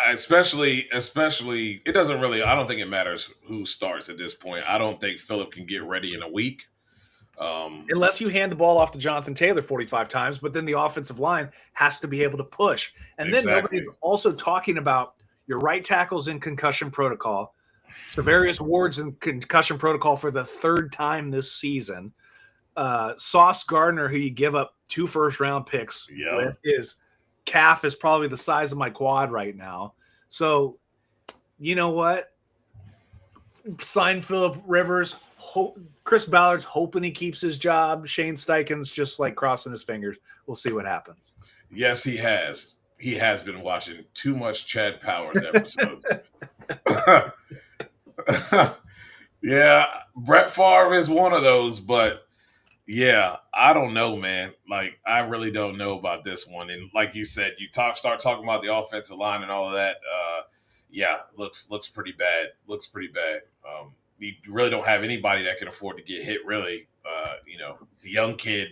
Especially, it doesn't really, I don't think it matters who starts at this point. I don't think Phillip can get ready in a week. Unless you hand the ball off to Jonathan Taylor 45 times, but then the offensive line has to be able to push. And then nobody's also talking about your right tackles in concussion protocol, Tavarius Ward's in concussion protocol for the third time this season. Sauce Gardner, who you give up 2 first-round picks with, his calf is probably the size of my quad right now. So, you know what? Sign Phillip Rivers. Chris Ballard's hoping he keeps his job. Shane Steichen's just like crossing his fingers. We'll see what happens. Yes, he has. He has been watching too much Chad Powers episodes. Yeah, Brett Favre is one of those, but yeah, I don't know, man. Like, I really don't know about this one. And like you said, you start talking about the offensive line and all of that. Yeah, looks pretty bad. Looks pretty bad. You really don't have anybody that can afford to get hit, really. The young kid,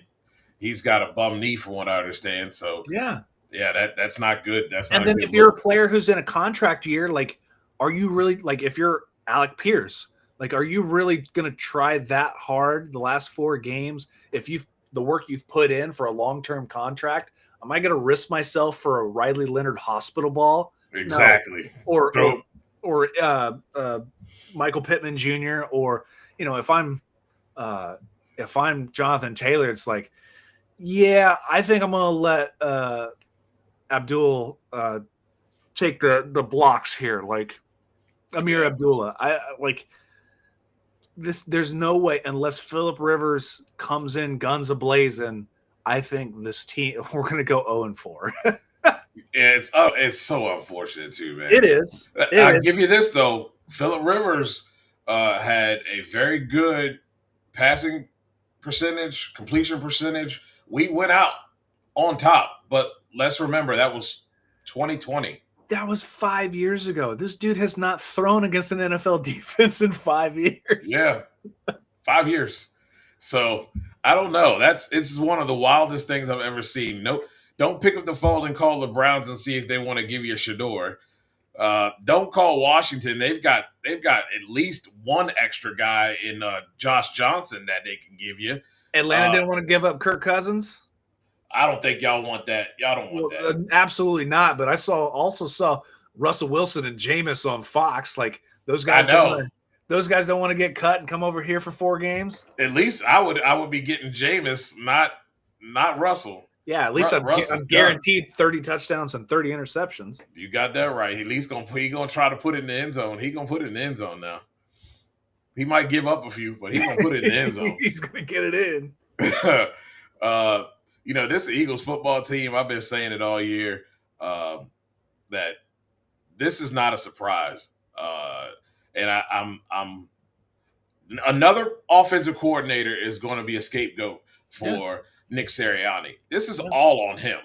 he's got a bum knee from what I understand. So yeah, that's not good. And then if you're a player who's in a contract year, like, are you really, like, if you're Alec Pierce, like, are you really going to try that hard the last 4 games? If the work you've put in for a long-term contract, am I going to risk myself for a Riley Leonard hospital ball? Exactly. No. Or Michael Pittman Jr. Or, if I'm Jonathan Taylor, it's like, yeah, I think I'm going to let Abdul take the blocks here, like Amir Abdullah. I like this. There's no way unless Phillip Rivers comes in guns a-blazing. I think this team we're going to go 0-4. It's so unfortunate too, man. It is. I'll give you this though. Phillip Rivers had a very good passing percentage, completion percentage. We went out on top, but let's remember that was 2020. That was 5 years ago. This dude has not thrown against an NFL defense in 5 years. Yeah, 5 years. So I don't know. It's one of the wildest things I've ever seen. No, don't pick up the phone and call the Browns and see if they want to give you a Shador. Don't call Washington. They've got at least one extra guy in Josh Johnson that they can give you. Atlanta didn't want to give up Kirk Cousins. I don't think y'all want that. Y'all don't want that. Absolutely not. But I also saw Russell Wilson and Jameis on Fox. Like those guys. Those guys don't want to get cut and come over here for 4 games. At least I would be getting Jameis, not Russell. Yeah, at least I'm guaranteed 30 touchdowns and 30 interceptions. You got that right. At least he gonna try to put it in the end zone. He gonna put it in the end zone now. He might give up a few, but he gonna put it in the end zone. He's gonna get it in. This Eagles football team, I've been saying it all year, that this is not a surprise. And I'm another offensive coordinator is going to be a scapegoat for Nick Sirianni. This is all on him.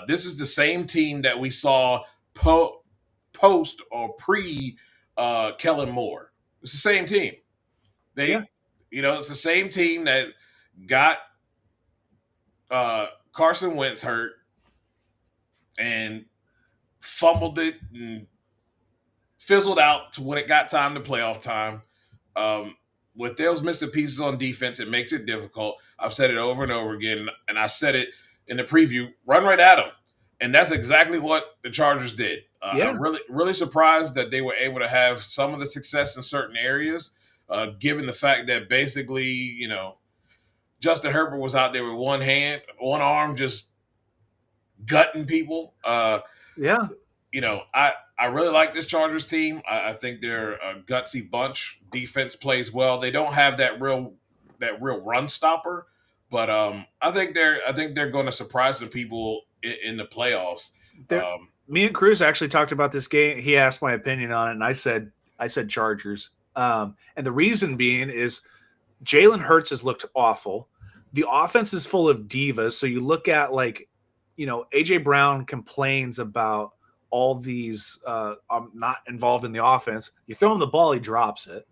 This is the same team that we saw post or pre Kellen Moore. It's the same team. It's the same team that got Carson Wentz hurt, and fumbled it and fizzled out to when it got time to playoff time. With those missing pieces on defense, it makes it difficult. I've said it over and over again, and I said it in the preview, run right at them. And that's exactly what the Chargers did. I'm really surprised that they were able to have some of the success in certain areas, given the fact that basically, Justin Herbert was out there with one arm, just gutting people. I really like this Chargers team. I think they're a gutsy bunch. Defense plays well. They don't have that real run stopper, but I think they're going to surprise some people in the playoffs. Me and Cruz actually talked about this game. He asked my opinion on it, and I said Chargers. And the reason being is Jalen Hurts has looked awful. The offense is full of divas. So you look at AJ Brown complains about all these I'm not involved in the offense. You throw him the ball, he drops it.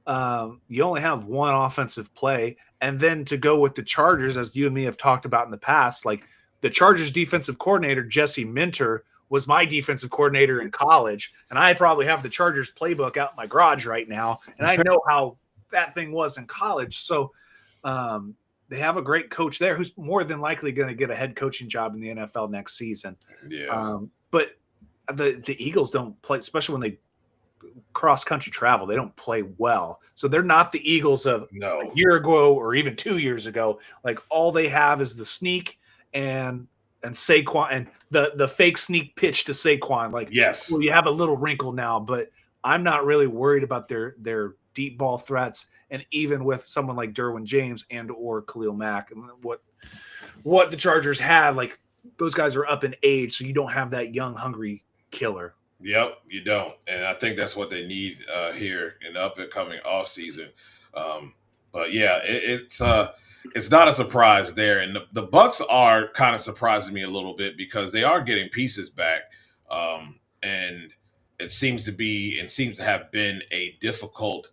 You only have one offensive play. And then to go with the Chargers, as you and me have talked about in the past, like the Chargers defensive coordinator, Jesse Minter, was my defensive coordinator in college. And I probably have the Chargers playbook out in my garage right now. And I know how that thing was in college. So they have a great coach there who's more than likely going to get a head coaching job in the NFL next season. Yeah. But the Eagles don't play, especially when they cross country travel, they don't play well. So they're not the Eagles of a year ago or even 2 years ago. Like all they have is the sneak and Saquon and the fake sneak pitch to Saquon. Like, yes, well, you have a little wrinkle now, but I'm not really worried about their deep ball threats. And even with someone like Derwin James and or Khalil Mack, and what the Chargers had, like those guys are up in age, so you don't have that young, hungry killer. Yep, you don't. And I think that's what they need here in the up-and-coming offseason. But yeah, it's not a surprise there. And the Bucs are kind of surprising me a little bit because they are getting pieces back. And it seems to have been a difficult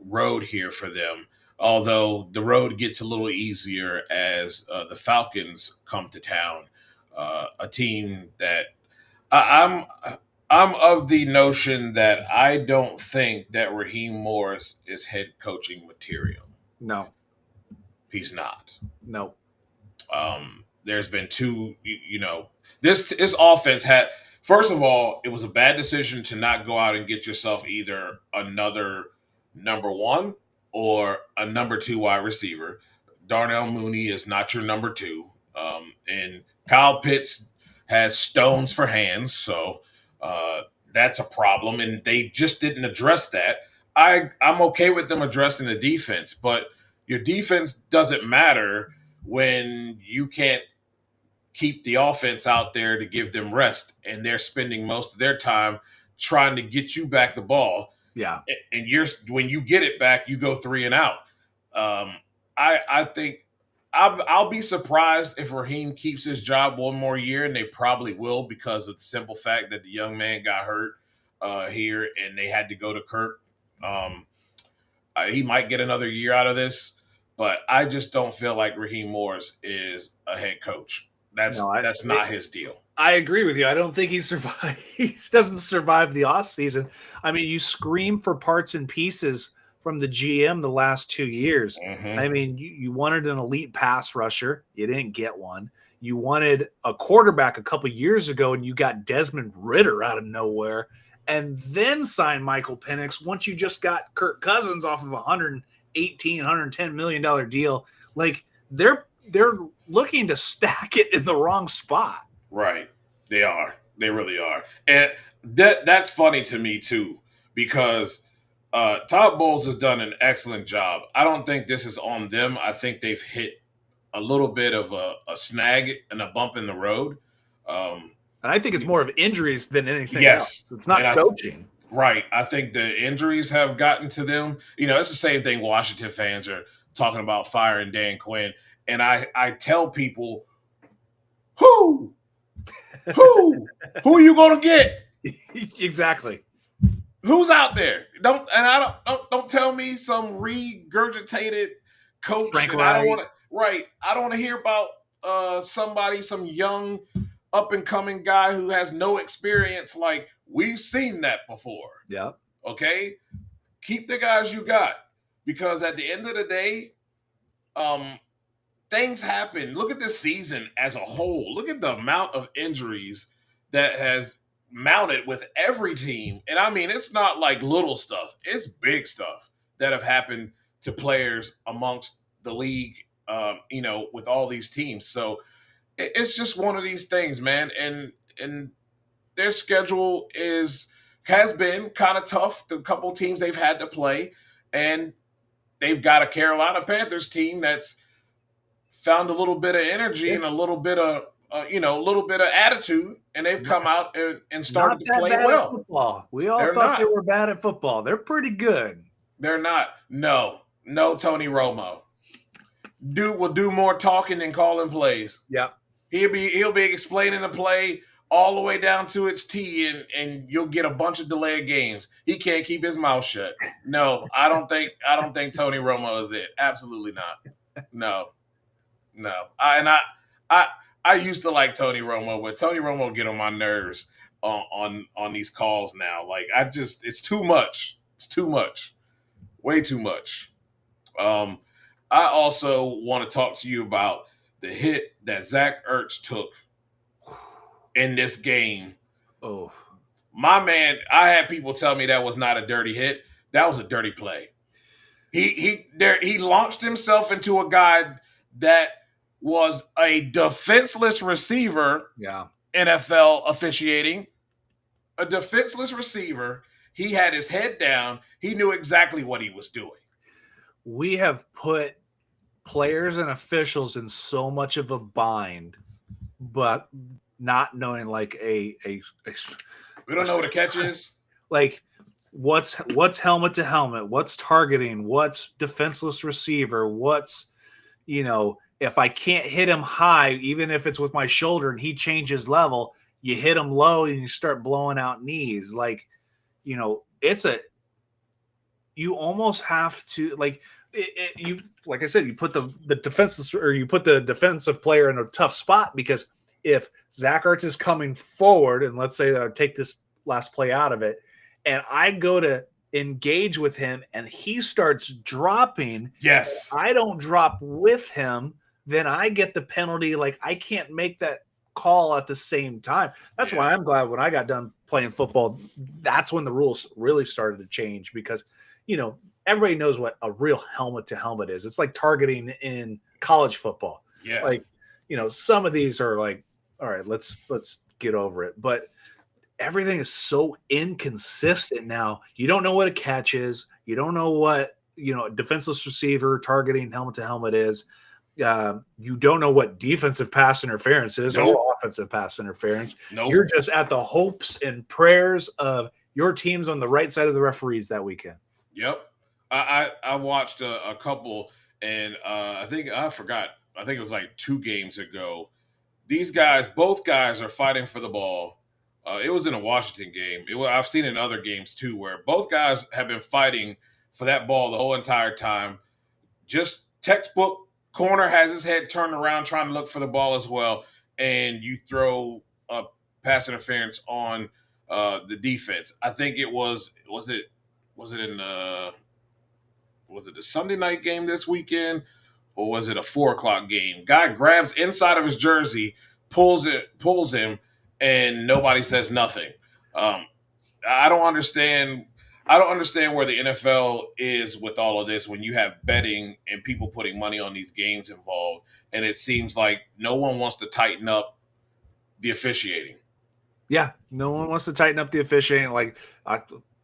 road here for them. Although the road gets a little easier as the Falcons come to town, a team that I'm of the notion that I don't think that Raheem Morris is head coaching material. No, he's not. No. There's been this offense had. First of all, it was a bad decision to not go out and get yourself either another number one or a number two wide receiver. Darnell Mooney is not your number two. And Kyle Pitts has stones for hands, so that's a problem. And they just didn't address that. I'm okay with them addressing the defense, but your defense doesn't matter when you can't keep the offense out there to give them rest, and they're spending most of their time trying to get you back the ball. Yeah. And when you get it back, you go 3 and out. I think I'll be surprised if Raheem keeps his job one more year, and they probably will because of the simple fact that the young man got hurt here and they had to go to Kirk. He might get another year out of this, but I just don't feel like Raheem Morris is a head coach. That's not his deal. I agree with you. I don't think he doesn't survive the offseason. I mean, you scream for parts and pieces from the GM the last 2 years. Mm-hmm. I mean, you wanted an elite pass rusher. You didn't get one. You wanted a quarterback a couple years ago, and you got Desmond Ridder out of nowhere, and then signed Michael Penix once you just got Kirk Cousins off of a $110 million deal. Like, they're looking to stack it in the wrong spot. Right. They are. They really are. And that's funny to me, too, because Todd Bowles has done an excellent job. I don't think this is on them. I think they've hit a little bit of a snag and a bump in the road. And I think it's more of injuries than anything else. It's not coaching. Right. I think the injuries have gotten to them. It's the same thing Washington fans are talking about firing Dan Quinn. And I tell people, who are you going to get? Exactly. Who's out there? Don't tell me some regurgitated coach. Frank I don't want to. Right. I don't want to hear about somebody, some young up and coming guy who has no experience. Like, we've seen that before. Yeah. Okay? Keep the guys you got, because at the end of the day, things happen. Look at this season as a whole. Look at the amount of injuries that has mounted with every team. And I mean, it's not like little stuff. It's big stuff that have happened to players amongst the league, with all these teams. So it's just one of these things, man. And their schedule has been kind of tough. The couple teams they've had to play, and they've got a Carolina Panthers team that's found a little bit of energy and a little bit of attitude, and they've come out and started to play well. Football. We all thought they were bad at football. They're pretty good. They're not. No Tony Romo. Dude will do more talking than calling plays. Yeah. He'll be explaining the play all the way down to its T, and you'll get a bunch of delayed games. He can't keep his mouth shut. No, I don't think Tony Romo is it. Absolutely not. No. I used to like Tony Romo, but Tony Romo get on my nerves on these calls now. Like, it's too much. It's too much. Way too much. I also want to talk to you about the hit that Zach Ertz took in this game. Oh, my man, I had people tell me that was not a dirty hit. That was a dirty play. He launched himself into a guy that was a defenseless receiver. Yeah. NFL officiating. A defenseless receiver. He had his head down. He knew exactly what he was doing. We have put players and officials in so much of a bind, but not knowing like we don't know what a catch is. Like, what's helmet to helmet, what's targeting, what's defenseless receiver, what's, if I can't hit him high, even if it's with my shoulder and he changes level, you hit him low and you start blowing out knees. Like, you almost have to, like, like I said, you put the defenseless, or you put the defensive player in a tough spot, because if Zach Ertz is coming forward, and let's say I take this last play out of it, and I go to engage with him and he starts dropping, yes, I don't drop with him, then I get the penalty. Like, I can't make that call at the same time. That's why I'm glad when I got done playing football, that's when the rules really started to change, because everybody knows what a real helmet to helmet is. It's like targeting in college football. Yeah. Like, some of these are like, all right, let's get over it. But everything is so inconsistent now. You don't know what a catch is. You don't know what, defenseless receiver targeting helmet to helmet is. You don't know what defensive pass interference is or offensive pass interference. Nope. You're just at the hopes and prayers of your team's on the right side of the referees that weekend. Yep. I watched a couple, and I think it was like 2 games ago. Both guys are fighting for the ball. It was in a Washington game. I've seen it in other games too, where both guys have been fighting for that ball the whole entire time. Just textbook, corner has his head turned around trying to look for the ball as well, and you throw a pass interference on the defense. I think it was it the Sunday night game this weekend, or was it a 4:00 game? Guy grabs inside of his jersey, pulls him, and nobody says nothing. I don't understand where the NFL is with all of this when you have betting and people putting money on these games involved, and it seems like no one wants to tighten up the officiating. Yeah, no one wants to tighten up the officiating. Like,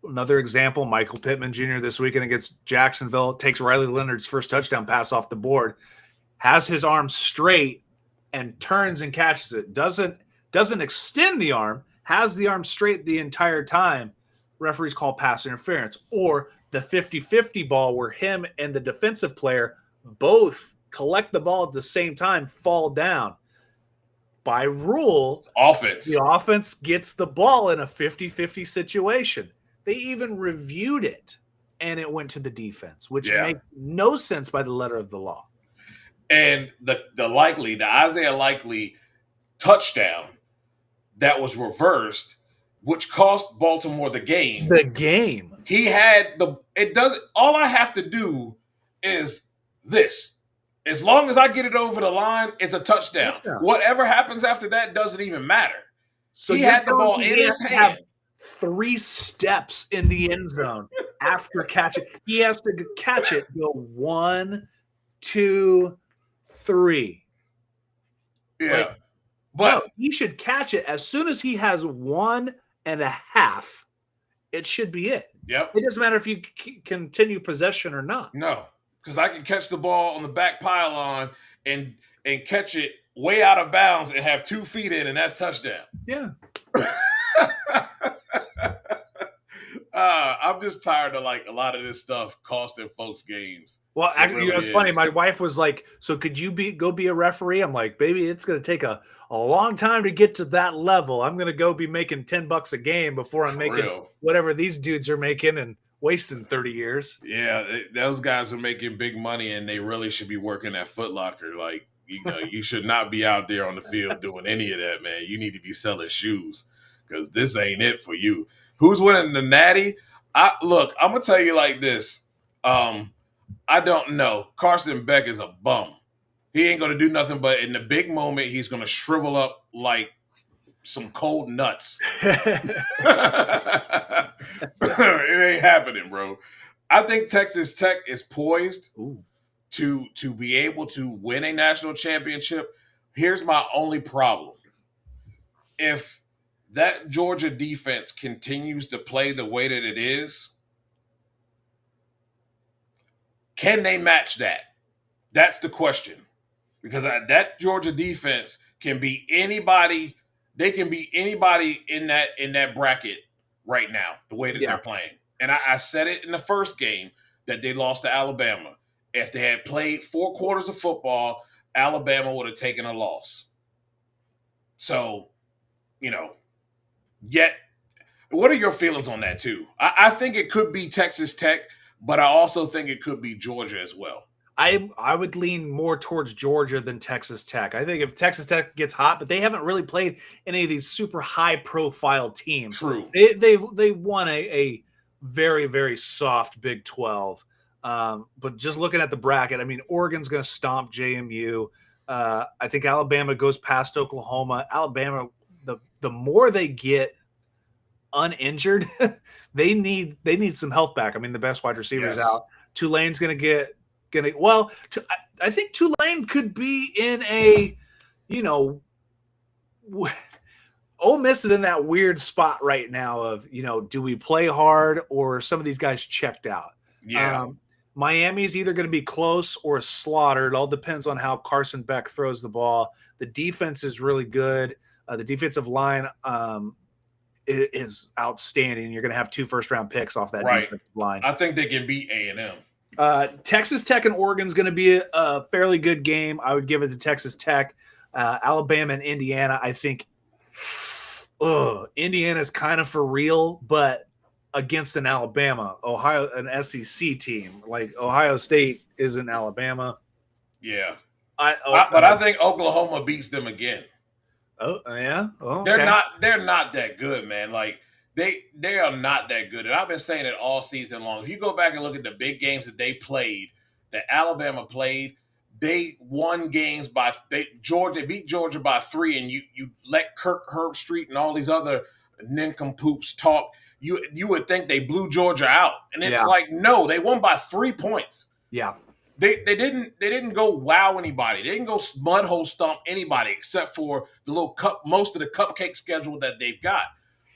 another example, Michael Pittman Jr. this weekend against Jacksonville takes Riley Leonard's first touchdown pass off the board, has his arm straight, and turns and catches it. Doesn't extend the arm, has the arm straight the entire time. Referees call pass interference. Or the 50-50 ball where him and the defensive player both collect the ball at the same time, fall down. By rule, the offense gets the ball in a 50-50 situation. They even reviewed it, and it went to the defense, which makes no sense by the letter of the law. And the Isaiah Likely touchdown that was reversed, which cost Baltimore the game. The game. He had all I have to do is this. As long as I get it over the line, it's a touchdown. Whatever happens after that doesn't even matter. So he had the ball in his hand. 3 steps in the end zone after catching. He has to catch it, go 1, 2, 3. Yeah. But no, he should catch it as soon as he has 1.5. It should be it. Yep. It doesn't matter if you continue possession or not. No, because I can catch the ball on the back pylon and catch it way out of bounds and have 2 feet in, and that's touchdown. Yeah. I'm just tired of like a lot of this stuff costing folks games. Well, actually, it's funny. My wife was like, "So could you go be a referee?" I'm like, "Baby, it's going to take a long time to get to that level. I'm going to go be making $10 a game before I'm making whatever these dudes are making and wasting 30 years." Yeah, those guys are making big money, and they really should be working at Foot Locker. Like, you should not be out there on the field doing any of that, man. You need to be selling shoes because this ain't it for you. Who's winning the Natty? Look, I'm gonna tell you like this. I don't know. Carson Beck is a bum. He ain't gonna do nothing, but in the big moment, he's gonna shrivel up like some cold nuts. It ain't happening, bro. I think Texas Tech is poised to be able to win a national championship. Here's my only problem. If that Georgia defense continues to play the way that it is, can they match that? That's the question. Because that Georgia defense can be anybody. They can be anybody in that bracket right now, the way that they're playing. And I said it in the first game that they lost to Alabama. If they had played 4 quarters of football, Alabama would have taken a loss. So, yet, what are your feelings on that too? I think it could be Texas Tech, but I also think it could be Georgia as well. I would lean more towards Georgia than Texas Tech. I think if Texas Tech gets hot, but they haven't really played any of these super high-profile teams. True. They won a very, very soft Big 12. But just looking at the bracket, I mean, Oregon's going to stomp JMU. I think Alabama goes past Oklahoma. Alabama, the more they get uninjured, they need some health back. I mean, the best wide receivers out. Tulane's going to get I think Tulane could be in a, Ole Miss is in that weird spot right now of, do we play hard or some of these guys checked out? Yeah. Miami's either going to be close or slaughtered. It all depends on how Carson Beck throws the ball. The defense is really good. The defensive line is outstanding. You're going to have 2 first-round picks off that defensive line. I think they can beat A&M. Texas Tech and Oregon is going to be a fairly good game. I would give it to Texas Tech. Alabama and Indiana, I think Indiana's kind of for real, but against an Alabama, Ohio, an SEC team. Like Ohio State isn't Alabama. Yeah. But I think Oklahoma beats them again. Oh, yeah? Oh, they're not that good, man. Like, They are not that good. And I've been saying it all season long. If you go back and look at the big games that they played, that Alabama played, they won games they beat Georgia by 3, and you let Kirk Herbstreit and all these other nincompoops talk. You would think they blew Georgia out. And it's like, no, they won by 3 points. Yeah. They didn't go wow anybody. They didn't go mud hole stomp anybody except for the little most of the cupcake schedule that they've got.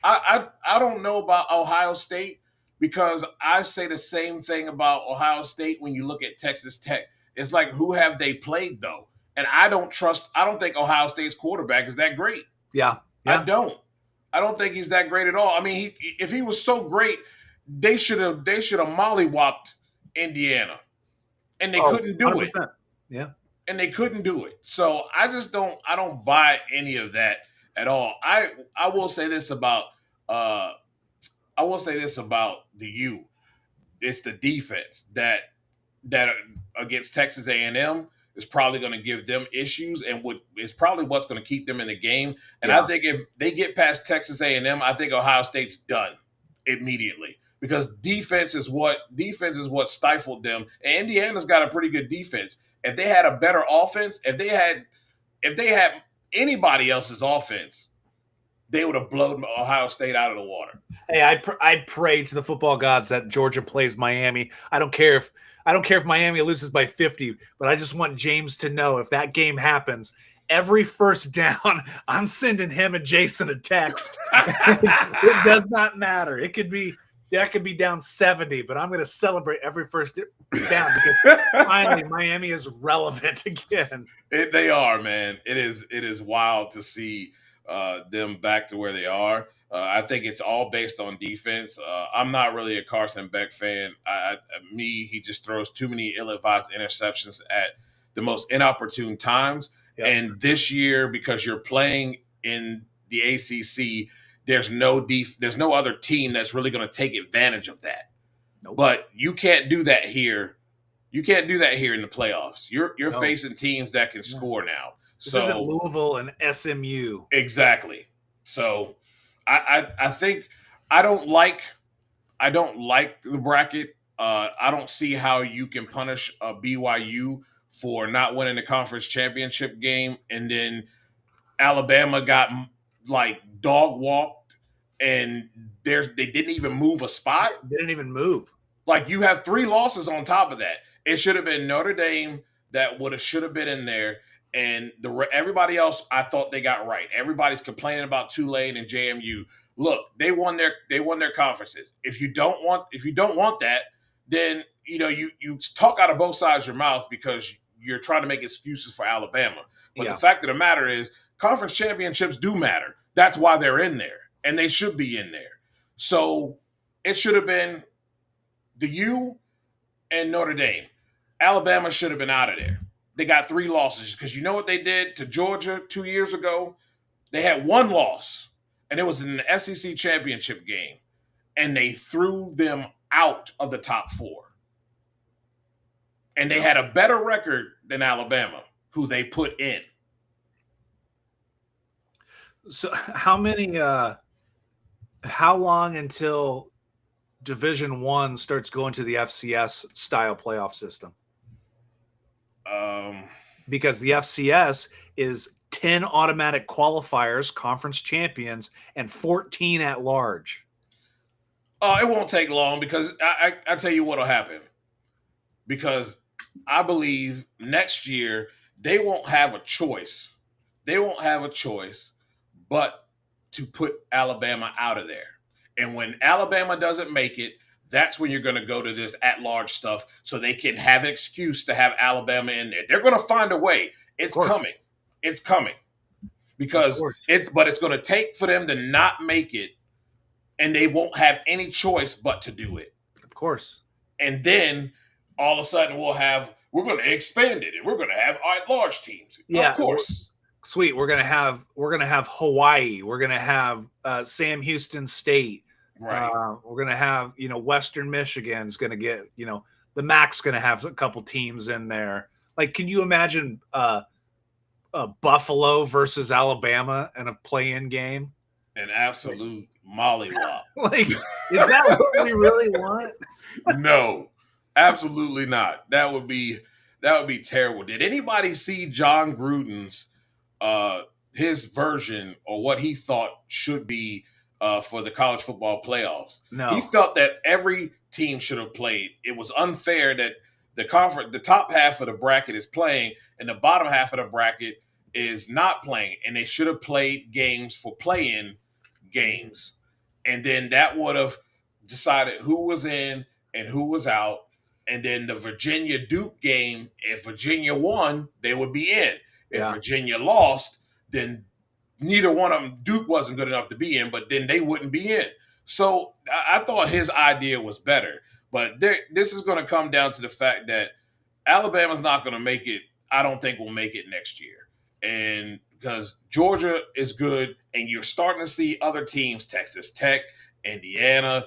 I don't know about Ohio State because I say the same thing about Ohio State when you look at Texas Tech. It's like, who have they played, though? And I don't think Ohio State's quarterback is that great. Yeah. I don't think he's that great at all. I mean, if he was so great, they should have mollywopped Indiana. And they couldn't do 100%. It. Yeah. And they couldn't do it. So I don't buy any of that at all. I will say this about the U. It's the defense that against Texas A&M is probably going to give them issues and is probably what's going to keep them in the game. And Yeah. I think if they get past Texas A&M, I think Ohio State's done immediately because defense is what stifled them. And Indiana's got a pretty good defense. If they had a better offense, if they had anybody else's offense, they would have blown Ohio State out of the water. Hey, I'd pray to the football gods that Georgia plays Miami. I don't care if Miami loses by 50, but I just want James to know if that game happens, every first down, I'm sending him and Jason a text. It does not matter. It could be down 70, but I'm going to celebrate every first down because finally Miami is relevant again. They are, man. It is wild to see them back to where they are. I think it's all based on defense. I'm not really a Carson Beck fan. He just throws too many ill-advised interceptions at the most inopportune times. Yep. And this year, because you're playing in the ACC, there's no other team that's really going to take advantage of that. Nope. But you can't do that here. You can't do that here in the playoffs. You're facing teams that can score now. This isn't Louisville and SMU. Exactly. So I think I don't like the bracket. I don't see how you can punish a BYU for not winning the conference championship game, and then Alabama got like dog walked, and they didn't even move a spot. They didn't even move. Like, you have 3 losses on top of that. It should have been Notre Dame that should have been in there. And everybody else, I thought they got right. Everybody's complaining about Tulane and JMU. Look, they won their conferences. If you don't want that, then you talk out of both sides of your mouth because you're trying to make excuses for Alabama. But The fact of the matter is, conference championships do matter. That's why they're in there, and they should be in there. So it should have been the U and Notre Dame. Alabama should have been out of there. They got 3 losses because you know what they did to Georgia 2 years ago? They had 1 loss, and it was in the SEC championship game, and they threw them out of the top 4. And they had a better record than Alabama, who they put in. So how long until Division I starts going to the FCS style playoff system? Because the FCS is 10 automatic qualifiers, conference champions, and 14 at large. It won't take long because I tell you what'll happen. Because I believe next year they won't have a choice. They won't have a choice but to put Alabama out of there. And when Alabama doesn't make it, that's when you're going to go to this at-large stuff so they can have an excuse to have Alabama in there. They're going to find a way. It's coming. It's coming. Because it's going to take for them to not make it, and they won't have any choice but to do it. Of course. And then all of a sudden we're going to expand it, and we're going to have at-large teams. Yeah, of course. Sweet. We're gonna have Hawaii. We're gonna have Sam Houston State. Right. We're gonna have Western Michigan's gonna get the MAC's gonna have a couple teams in there. Like, can you imagine Buffalo versus Alabama in a play-in game? An absolute mollywop. Like, is that what we really want? No, absolutely not. That would be terrible. Did anybody see John Gruden's his version or what he thought should be for the college football playoffs? No. He felt that every team should have played. It was unfair that the top half of the bracket is playing and the bottom half of the bracket is not playing, and they should have played games for play-in games. And then that would have decided who was in and who was out. And then the Virginia-Duke game, if Virginia won, they would be in. If Virginia lost, then neither one of them, Duke wasn't good enough to be in, but then they wouldn't be in. So I thought his idea was better. But this is going to come down to the fact that Alabama's not going to make it. I don't think we'll make it next year. And because Georgia is good, and you're starting to see other teams, Texas Tech, Indiana,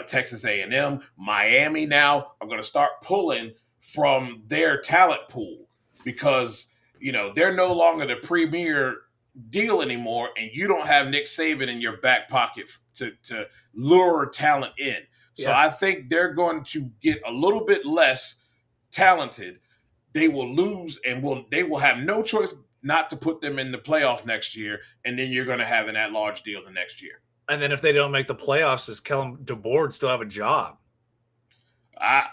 Texas A&M, Miami now are going to start pulling from their talent pool. because they're no longer the premier deal anymore, and you don't have Nick Saban in your back pocket to lure talent in. So I think they're going to get a little bit less talented. They will lose, and they will have no choice not to put them in the playoff next year, and then you're going to have an at-large deal the next year. And then if they don't make the playoffs, does Kellen DeBoer still have a job? I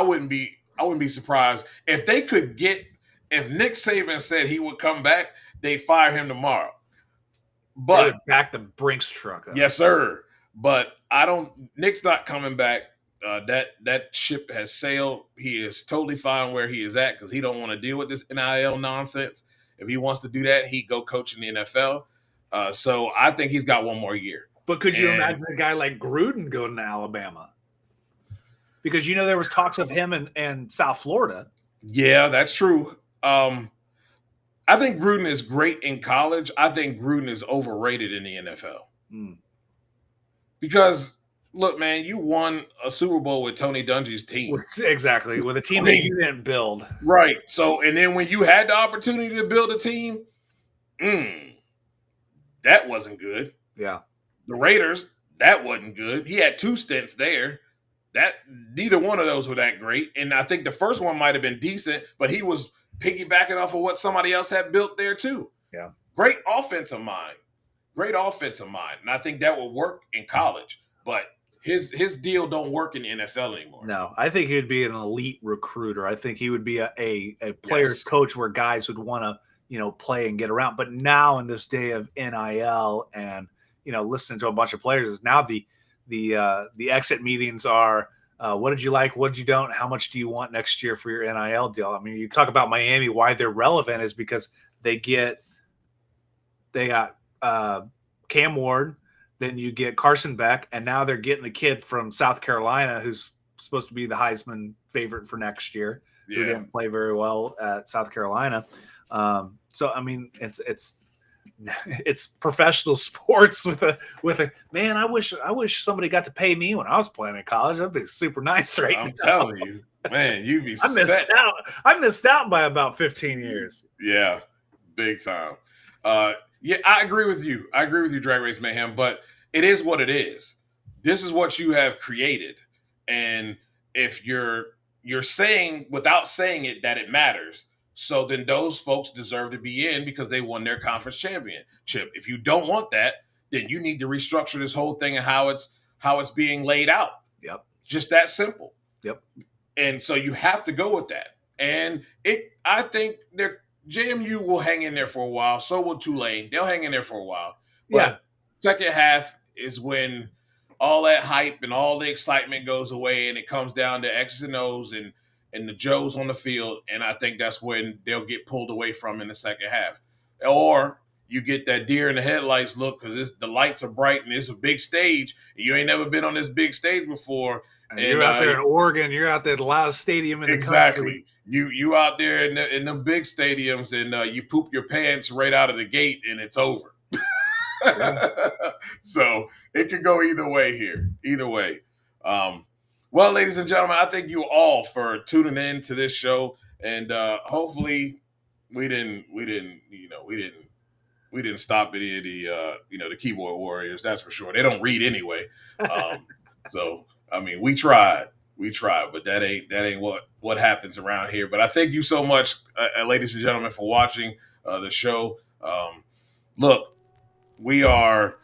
wouldn't be surprised if they could get, if Nick Saban said he would come back, they fire him tomorrow. But they would back the Brinks truck up. Yes, sir. But Nick's not coming back. That ship has sailed. He is totally fine where he is at because he don't want to deal with this NIL nonsense. If he wants to do that, he'd go coach in the NFL. So I think he's got one more year. But could you imagine a guy like Gruden going to Alabama? Because there was talks of him and South Florida. Yeah, that's true. I think Gruden is great in college. I think Gruden is overrated in the NFL. Because, look, man, you won a Super Bowl with Tony Dungy's team. Exactly, with a team that you didn't build. Right. So, and then when you had the opportunity to build a team, that wasn't good. Yeah. The Raiders, that wasn't good. He had 2 stints there. Neither one of those were that great. And I think the first one might have been decent, but he was piggybacking off of what somebody else had built there too. Yeah. Great offensive mind. And I think that would work in college. But his deal don't work in the NFL anymore. No, I think he'd be an elite recruiter. I think he would be a player's coach where guys would want to, play and get around. But now in this day of NIL and, listening to a bunch of players is now the exit meetings are, what did you like? What did you don't? How much do you want next year for your NIL deal? I mean, you talk about Miami, why they're relevant is because they got Cam Ward, then you get Carson Beck, and now they're getting the kid from South Carolina who's supposed to be the Heisman favorite for next year, who didn't play very well at South Carolina. So I mean, it's professional sports with a man. I wish somebody got to pay me when I was playing in college. That'd be super nice, right? I'm telling you, man, you'd be. I missed out by about 15 years. Yeah, big time. Yeah, I agree with you. Drag Race Mayhem. But it is what it is. This is what you have created, and if you're saying without saying it that it matters. So then those folks deserve to be in because they won their conference championship. If you don't want that, then you need to restructure this whole thing and how it's being laid out. Yep. Just that simple. Yep. And so you have to go with that. And I think JMU will hang in there for a while. So will Tulane. They'll hang in there for a while. But second half is when all that hype and all the excitement goes away and it comes down to X's and O's and the Joes on the field, and I think that's when they'll get pulled away from in the second half. Or you get that deer in the headlights look because the lights are bright and it's a big stage, and you ain't never been on this big stage before. And you're out there in Oregon. You're out there at the loudest stadium in the country. You out there in the big stadiums, and you poop your pants right out of the gate, and it's over. So it could go either way here. Either way. Well, ladies and gentlemen, I thank you all for tuning in to this show, and hopefully, we didn't stop any of the keyboard warriors. That's for sure. They don't read anyway, so I mean, we tried, but that ain't what happens around here. But I thank you so much, ladies and gentlemen, for watching the show. Look, we are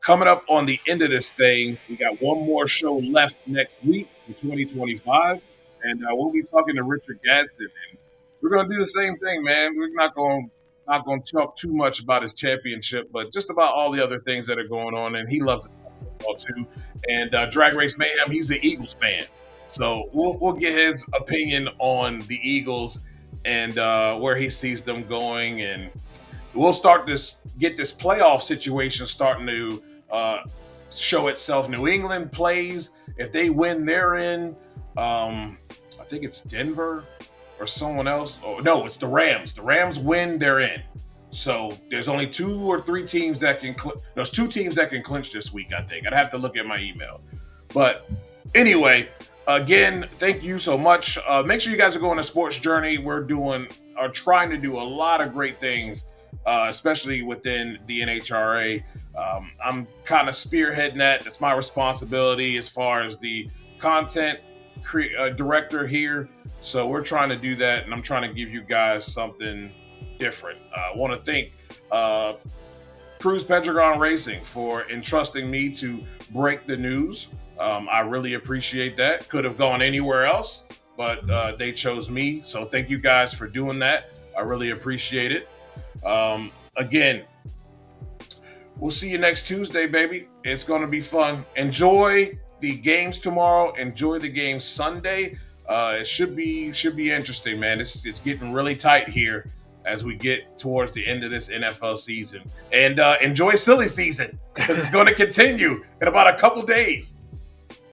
coming up on the end of this thing. We got one more show left next week for 2025. And we'll be talking to Richard Gadsden. And we're going to do the same thing, man. We're not going to talk too much about his championship, but just about all the other things that are going on. And he loves football too. And Drag Race Mayhem, he's an Eagles fan. So we'll get his opinion on the Eagles and where he sees them going. And we'll get this playoff situation starting to show itself. New England plays. If they win, they're in. I think it's Denver or someone else. Oh no, it's the Rams. The Rams win, they're in. So there's only 2 or 3 teams that can. There's 2 teams that can clinch this week. I think I'd have to look at my email. But anyway, Again, thank you so much. Make sure you guys are going to Sports Journey. We're trying to do a lot of great things, especially within the NHRA. I'm kind of spearheading that. It's my responsibility as far as the content director here. So we're trying to do that, and I'm trying to give you guys something different. I want to thank Cruz Pedregon Racing for entrusting me to break the news. I really appreciate that. Could have gone anywhere else, but they chose me. So thank you guys for doing that. I really appreciate it. Again, we'll see you next Tuesday, baby. It's going to be fun. Enjoy the games tomorrow. Enjoy the games Sunday. It should be interesting, man. It's getting really tight here as we get towards the end of this NFL season. And enjoy silly season because it's going to continue in about a couple days.